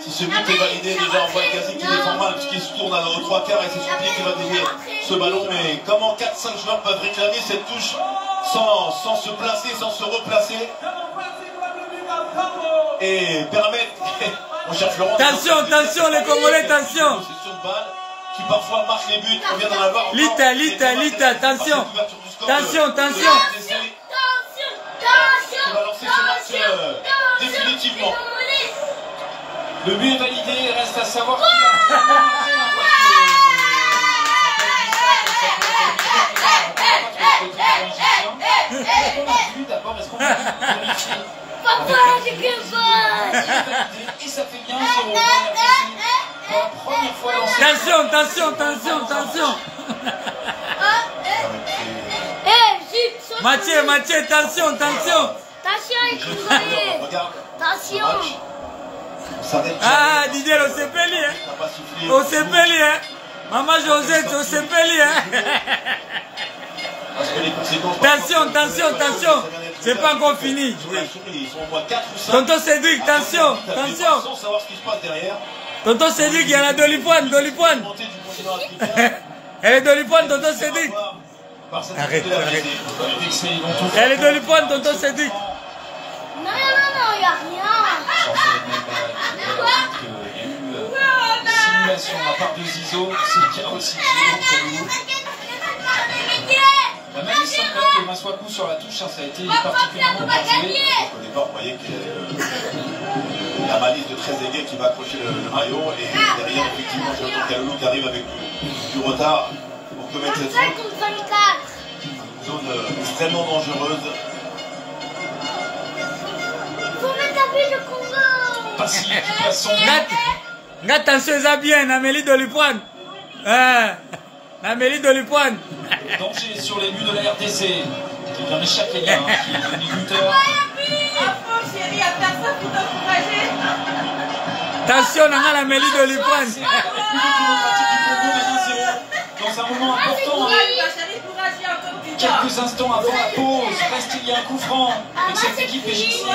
Si ce but est validé, déjà on voit Kazi qui défend mal, puisqu'il se tourne aux 3 quarts et c'est son pied qui va dévier ce ballon. Mais comment 4-5 joueurs peuvent réclamer cette touche sans se placer, sans se replacer et permettre... On cherche Laurent. Attention, attention les Congolais, attention. Qui parfois marque les buts, on vient d'en avoir. Lita, attention. Attention, attention. On va lancer ce match définitivement. Le but est validé, il reste à savoir d'abord, est-ce qu'on va vérifier? Papa, j'ai bien peur. Et ça fait bien 0 pour la première fois lancé. Attention, attention, attention, attention. Mathieu, attention, attention. Attention, les Congolais. Attention. Ah, Didier, au Sepeli, hein. Au Sepeli, hein. Maman Josette, au Sepeli, hein. Attention, attention, attention. C'est pas encore fini. Tonton Cédric, attention, attention. Tonton Cédric, il y a la Dolipoine, Dolipoine. Elle est Dolipoine, Tonton Cédric. Arrête, arrête. Elle est Dolipoine, Tonton Cédric. Non, il n'y a rien. Simulation de la part de Zizo, c'est bien aussi la même semble que Maswaku sur la touche, ça a été particulièrement bien joué. Au départ, vous voyez qu'il y a la malice de Trezeguet qui va accrocher le maillot et derrière, effectivement, Jonathan Kalulu qui arrive avec du retard pour commettre cette zone extrêmement dangereuse. Faut mettre un but de Congo. Passy qui passe son attention, ça bien, Amélie Dolipoine. Amélie Dolipoine. Danger sur les buts de la RDC. Qui vient m'échapper là, qui est devenu buteur. Attention, on a l'Amélie Dolipoine. C'est la République démocratique du Congo, 1-0. Dans un moment important. quelques instants avant la pause, reste il y a un coup franc avec cette équipe égyptienne.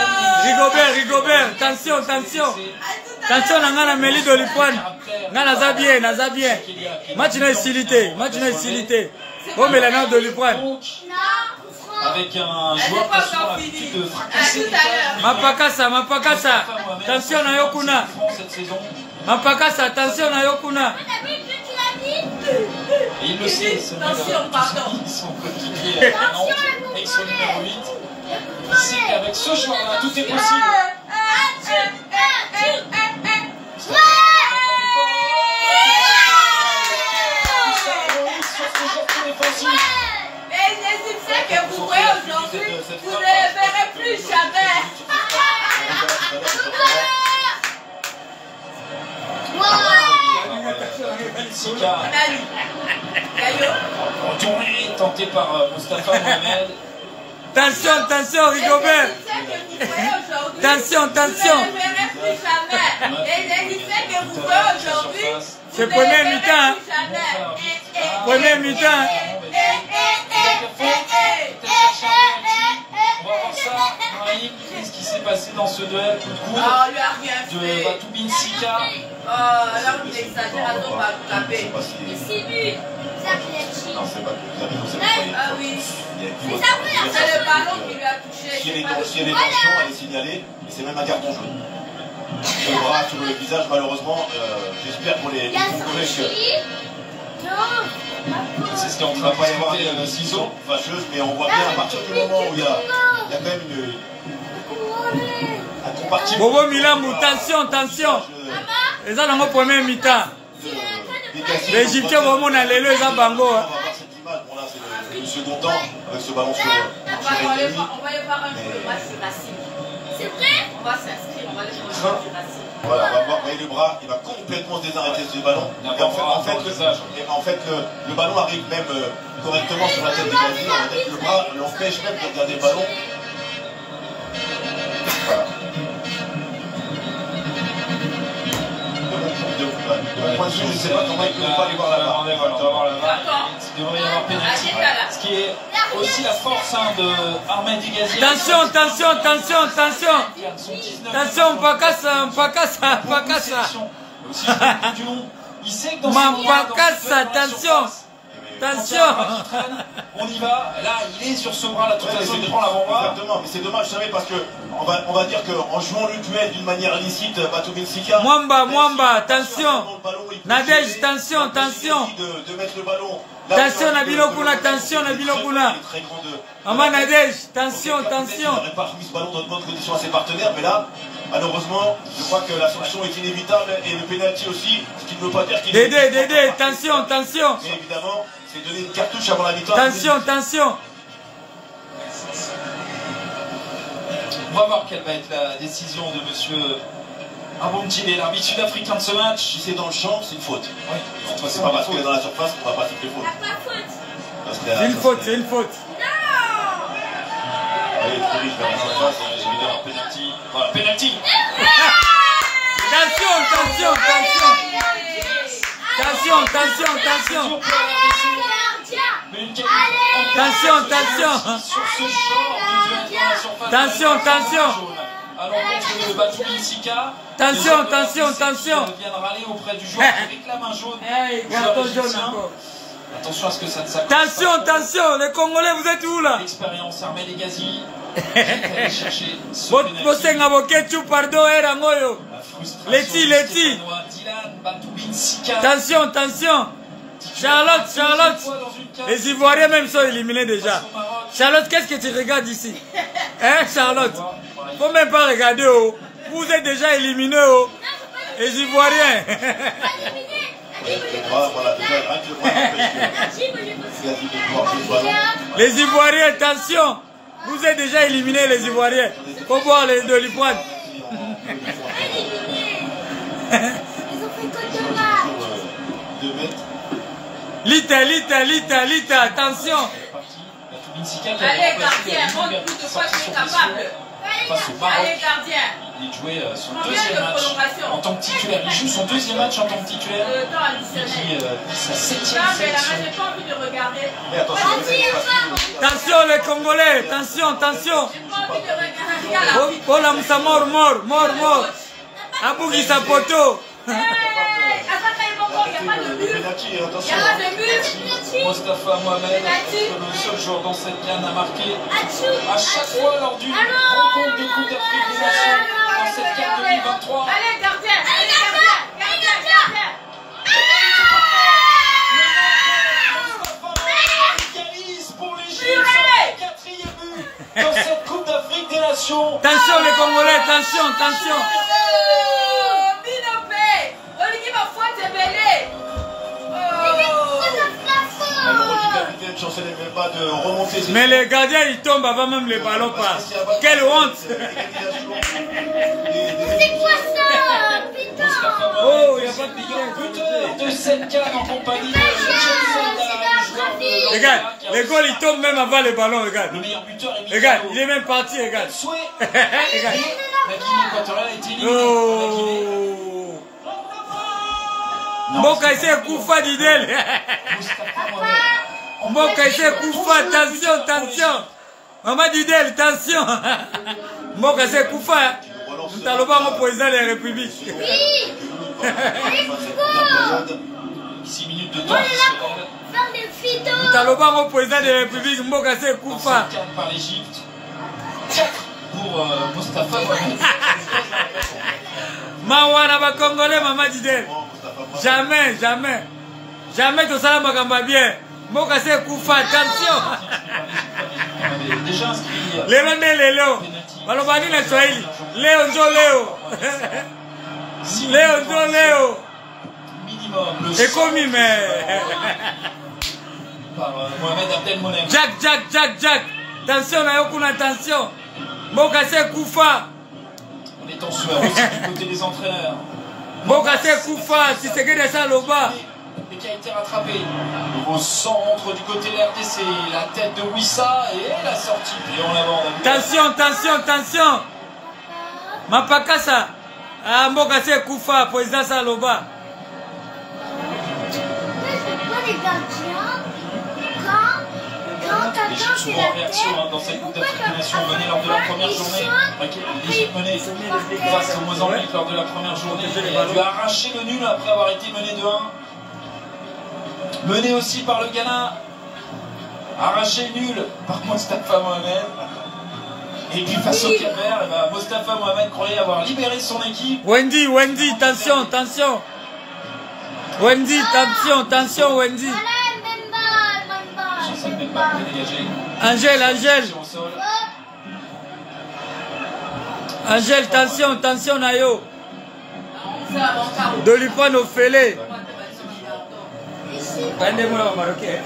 Rigobert, attention. Attention, on a la mêlée de l'Ipoine. On a bien. Match n'a facilité. Bon, mais la note de l'Ipoine. Avec un joueur qui a l'habitude de fracasser les cages. Mapakasa. Attention, na Yokuna. Mapakasa, attention, na Yokuna. Et il le sait, son coéquipier avec son numéro 8. Il sait qu'avec ce joueur-là, tout est possible. Les Égyptiens que vous voyez aujourd'hui, vous ne les verrez plus jamais. Retourné, tenté par Mostafa Mohamed. Attention, Rigobert. Attention. Vous ne les verrez plus jamais. Les Égyptiens que vous voyez aujourd'hui, c'est premier mi-temps. Premier mi-temps. On va voir ça, Brahim, qu'est-ce qui s'est passé dans ce duel coup de coude Oh, lui a rien de fait. Batoubin Sika. Oh, là, vous exagérez, on va vous taper. Non, c'est pas Ah oui. c'est C'est le ballon qui lui a touché. Si elle est dans le champ, elle est signalée, et c'est même un carton jaune. Le bras sur le visage, malheureusement, j'espère pour les Congolais que C'est ce qui est en il ne train va de pas y avoir discuter des ciseaux. ciseaux fâcheuses, mais on voit bien à partir du moment où il y a quand même un compartiment. Bobo Milamou, attention. Et ça, dans mon premier mi-temps. Les Égyptiens vont mon aller, les Abango. On va voir cette image, bon là c'est le second temps, avec ce ballon sur On va aller l'ennemi. voir un peu le match Jurassique. C'est vrai? On va s'inscrire, on va aller voir le match Jurassique. Voilà, on va voir, vous voyez le bras, il va complètement se désarrêter ce ballon. Et en fait, le ballon arrive même correctement sur la tête de Gazi. On va dire que le bras l'empêche même de regarder le ballon. Voilà. De mon point de vue, je ne sais pas comment ils ne peuvent pas aller voir là-bas. On va voir là-bas. Il devrait y avoir pénalty. Ce qui est aussi la force de Ahmed Higazi. Attention. Attention, Mpakasa. Il sait que dans ce Mpakasa, attention. On y va. Là, il est sur ce bras-là. De toute façon, il prend l'avant-bras. Exactement, mais c'est dommage, vous savez, parce que on va dire qu'en jouant le duel d'une manière illicite, Batoubin Sika. Mwamba, attention. Nadej, attention. De mettre le ballon. Attention, Nabilo Kuna. Maman Nadej, attention. Il n'aurait pas remis ce ballon dans de bonnes conditions à ses partenaires, mais là, malheureusement, je crois que la sanction est inévitable et le pénalty aussi, ce qui ne veut pas dire qu'il est. Dédé, attention. Mais évidemment, c'est donner une cartouche avant la victoire. Attention. On va voir quelle va être la décision de monsieur Aboumtile, l'arbitre sud-africain de ce match. Si c'est dans le champ, c'est une faute. Oui, C'est pas parce qu'elle est dans la surface qu'on va pas siffler faute. C'est une faute. Allez, très vite vers la surface. Évidemment, penalty. Voilà, penalty. Attention. À l'encontre de Batoubin Sika. Attention. Vient de râler auprès du joueur qui réclame un jaune. Attention à ce que ça ne s'accorde. Attention, les Congolais, vous êtes où là? L'expérience Ahmed Higazi. Aller chercher ce penalty. Leti. Dylan Batoubin Sika. Attention. Charlotte. Les Ivoiriens même sont éliminés déjà. Charlotte, qu'est-ce que tu regardes ici? Hein, Charlotte? Faut même pas regarder, oh. Vous êtes déjà éliminés, oh. Les Ivoiriens. Les Ivoiriens, attention. Vous êtes déjà éliminés, les Ivoiriens. Faut voir les de l'Ivoire. Lita, attention. Allez, gardien, montre tout de quoi tu es capable. Allez, gardien. Il jouait son deuxième match en tant que titulaire. Il joue son deuxième match en tant que titulaire. Le temps additionnel. Sa septième Non, mais là, sélection. j'ai pas envie de regarder. Mais attention, Attention les Congolais, attention. Oh la moussa mort. Abougi sa poteau. Mostafa Mohamed, le seul joueur dans cette canne à marquer à chaque fois lors d'une rencontre de Coupe d'Afrique des Nations dans cette canne 2023. Allez, gardien. Pour l'Égypte, son 4e but dans cette Coupe d'Afrique des Nations. Attention les Congolais, attention. Mais les gardiens ils tombent avant même les ballons passent. Quelle honte! C'est quoi ça? Putain! Oh, il n'y a pas de buteur de cette canne en compagnie de Regarde, les goals ils tombent même avant les ballons, regarde. Le meilleur buteur est Regarde, il est même parti, regarde. Regarde. La Guinée équatoriale a été éliminée. Oh! Mboka essaie Koufa Didel. Mboka essaie Koufa, attention. Maman Didel, attention. Mboka essaie Koufa. Nous allons voir mon président de la République. Oui! Allez, go! 6 minutes de temps additionnel. Nous allons voir mon président de la République. Mboka essaie Koufa. 4 par l'Égypte. 4 pour Mostafa Mohamed. Mawana va Congolais, Maman Didel. Jamais tout ça m'a bien. Mboka essaie Koufa, attention. Déjà inscrit. Léo. Balobani na Swahili. Léo. Minimum. C'est commis, mais. Par Mohamed Abdelmonem. Jack. Attention, attention. Mboka essaie Koufa. On est en sueur aussi du côté des entraîneurs. Mboka essaie Koufa, si c'est que de ça, Loba. Et qui a été rattrapé. Au centre du côté de l'RDC, la tête de Wissa et la sortie. Et on l'aborde. Attention. Mapakasa. Ah, Mboka essaie Koufa, président Saloba. Les gardiens, quand L'Égypte souvent en réaction dans cette Coupe d'Afrique des Nations menée lors de la première journée. L'Égypte menée face au Mozambique lors de la première journée. Elle a dû arracher le nul après avoir été menée de 1. Mené aussi par le Ghana. Arraché nul par Mostafa Mohamed. Et puis face au Cap-Vert, Mostafa Mohamed croyait avoir libéré son équipe. Wendy, attention. Wendy. Chancel Mbemba est dégagé. Angèle, attention Nayo. Dolipan au fêlé. Rendez-moi au Marocain.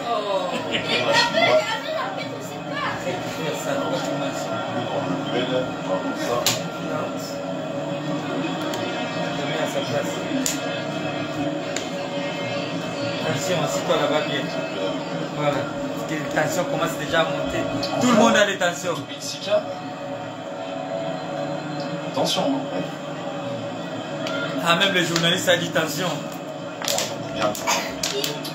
Attention, assis-toi là-bas bien. Voilà. La tension commence déjà à monter. Tout le monde a des tensions. Attention. Ah, même les journalistes ont dit tension.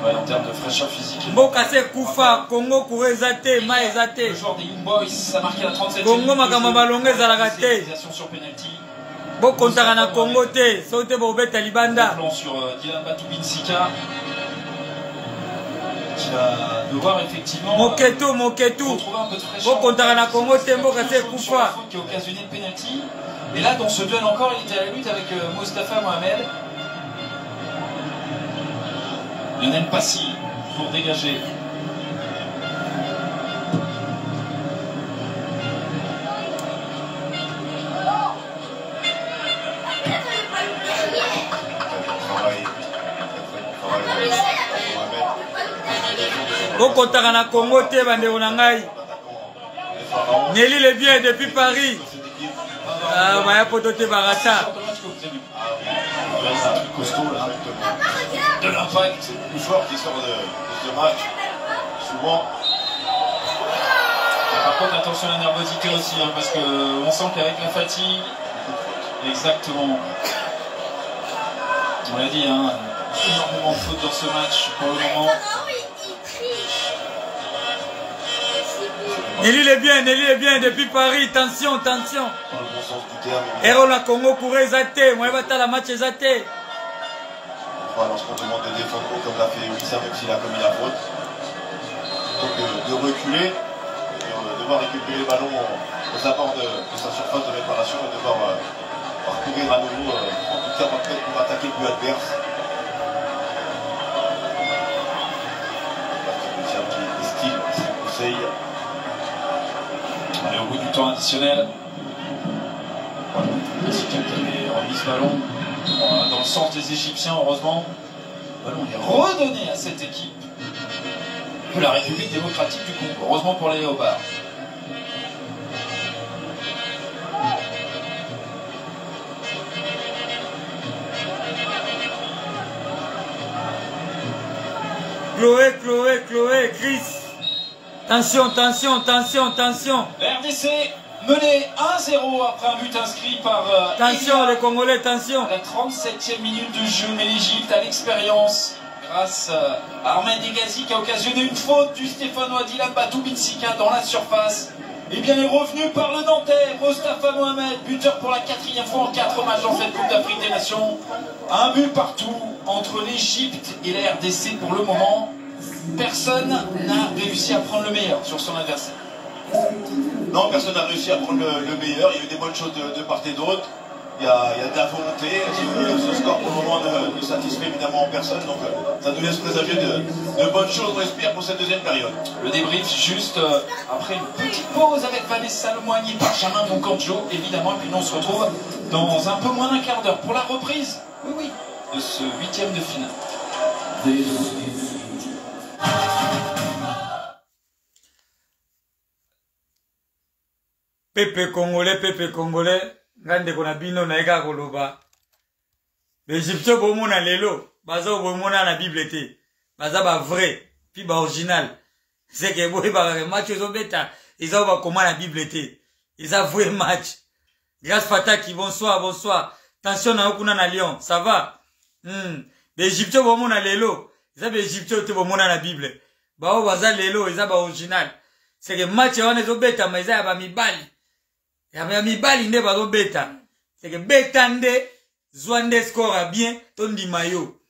Ouais, en termes de fraîcheur physique. Mboka c'est Koufa, Congo Kourezate, Maezate. Le joueur des Young Boys, ça a marqué la 37e. Congo Makama Balonge Zalagate. Sur penalty. Bokontara na Congo te, saute Bobet Talibanda. Plan sur Dylan Batubinsika. Qui va devoir effectivement. Moketu. Bokontara na Congo te, Mboka c'est Koufa. Qui a occasionné le penalty. Et là, dans ce duel encore, il était à la lutte avec Mostafa Mohamed. Lionel Passy pour dégager. Bokontara na Congo te, bandeko na ngai. Nelly le bien depuis Paris. Ah, Maya Potote Barata. De l'impact. Le joueur qui sort de ce match, souvent. Et par contre, attention à la nervosité aussi, hein, parce qu'on sent qu'avec la fatigue. Exactement. On l'a dit, hein, énormément de fautes dans ce match pour le moment. Nelly est bien depuis Paris. Tension. Dans le bon sens du terme. Héros la Congo courait Zate. Moi, il va la match Zate. Lorsqu'on demande de défendre comme l'a fait Wissa, même s'il a commis la faute. Donc de reculer, et de devoir récupérer le ballon aux abords de sa surface de réparation et devoir parcourir à nouveau, en tout cas pour attaquer le but adverse. Qui style, c'est conseil. On est au bout du temps additionnel. Mexicain qui avait remis ce ballon dans le sens des Égyptiens, heureusement. Le ballon est redonné à cette équipe de la République démocratique du Congo. Heureusement pour les Léopards. Chloé, Chris. Tension. La RDC menée 1-0 après un but inscrit par... Tension, les Congolais, tension. À la 37e minute de jeu, mais l'Égypte a l'expérience grâce à Ahmed Egazi qui a occasionné une faute du Stéphanois Dylan Batou-Bitsika dans la surface. Et bien est revenu par le Nantais, Mostafa Mohamed, buteur pour la 4e fois en 4 matchs dans cette Coupe d'Afrique des Nations. Un but partout entre l'Égypte et la RDC pour le moment. Personne n'a réussi à prendre le meilleur sur son adversaire. Non, personne n'a réussi à prendre le meilleur. Il y a eu des bonnes choses de part et d'autre. Il y a de la volonté. Ce score pour le moment ne satisfait évidemment personne. Donc ça nous laisse présager de bonnes choses, on espère, pour cette deuxième période. Le débrief juste après une petite pause avec Vanessa Lemoigny, Benjamin Moncanjo, évidemment. Et puis nous on se retrouve dans un peu moins d'un quart d'heure pour la reprise, oui, de ce 8e de finale. Pepe Congolais, ngande kona bino na eka koloba. L'Égyptien bomona lelo, baza bomona na Bible te. Baza ba vrai, puis ba original. C'est que boy ba match zo beta, ils ont ba comment la Bible te. Ils ont vrai match. Grâce Fataki, bonsoir. Tension na okuna na Lyon, ça va? L'Égyptien bomona lelo, ils ont l'Égyptien te bomona na Bible. Ba o baza lelo, ils ont ba original. C'est que match wana zo beta, mais ils ont ba mibali. Ya mibali nde bazo beta. C'est que beta nde zwande score bien tondi mayo.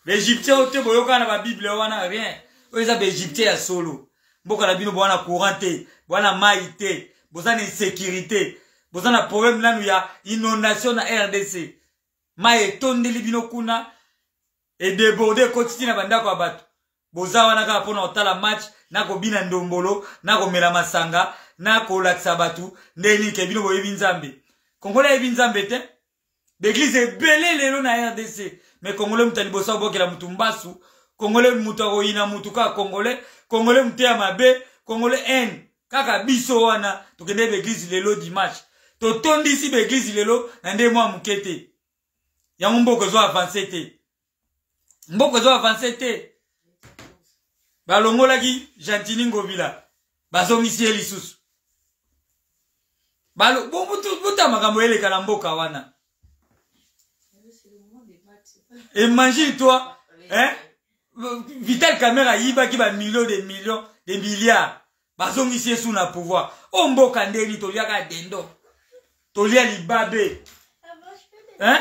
L'Égyptien ote boyoka na ba Bible wana rien. Oza ba Égyptien ya solo. Mboka na bino bwana courante, bwana maïté, bozana insécurité, bozana problème nanu ya inondation na RDC. Maï tondeli bino kuna et déborder quotidien na bandako ya bato. Boza wana ka pona otala match na ko bina ndombolo, na ko mela masanga, na ko laksa batu, ndeni ke bino boyebi nzambe. Congolais yebi nzambe te. L'église est belé lelo na RDC. Mais Congolais mutani bosa bokela mutumbasu, Congolais mutu akoyina mutuka Congolais, Congolais mutea mabe, Congolais haine. Kaka biso wana tokende l'église lelo dimanche. To tondi si l'église lelo na nde mwa mukete. Ya mboko zo avancer te. Mboko zo avancer te. Balongolaki Jantini Ngobila. Bazongisi elisusu. Balo buta makambo ele kala mboka wana. Imagine toi, hein? Vital Camera yiba ki ba millions de milliards. Bazongisi sous na pouvoir. O mboka ndeni toliaka dendo. Tolia libabe. Hein?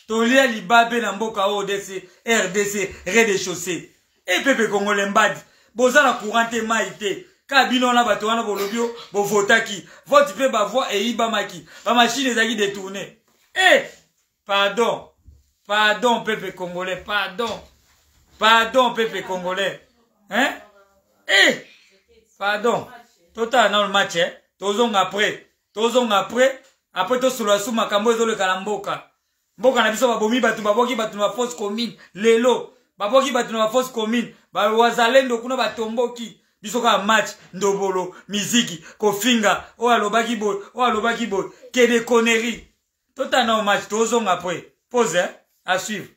Tolia libabe na mboka ODC, RDC, rez-de-chaussée. Et Pepe Congolais mbadi. Boza na courante maïté. Kabino na bato wana bolobio bo votaki. Vote pe ba voix et iba maki. Ba machine ezaki détourner. Pardon Pepe Congolais, pardon Pepe Congolais. Hein? Pardon. Total dans le match hein. Tozong après. Après to solo suma kambo ezole kala mboka. Mboka na biso babomi batu baboki batu na force commune. Lelo baboki batu na force commune. Ba wazalendo kuna batomboki. Biso ka match ndobolo, miziki, kofinga, o alobaki boy, que des conneries. Total dans le match, tozong après. Pause hein, à suivre.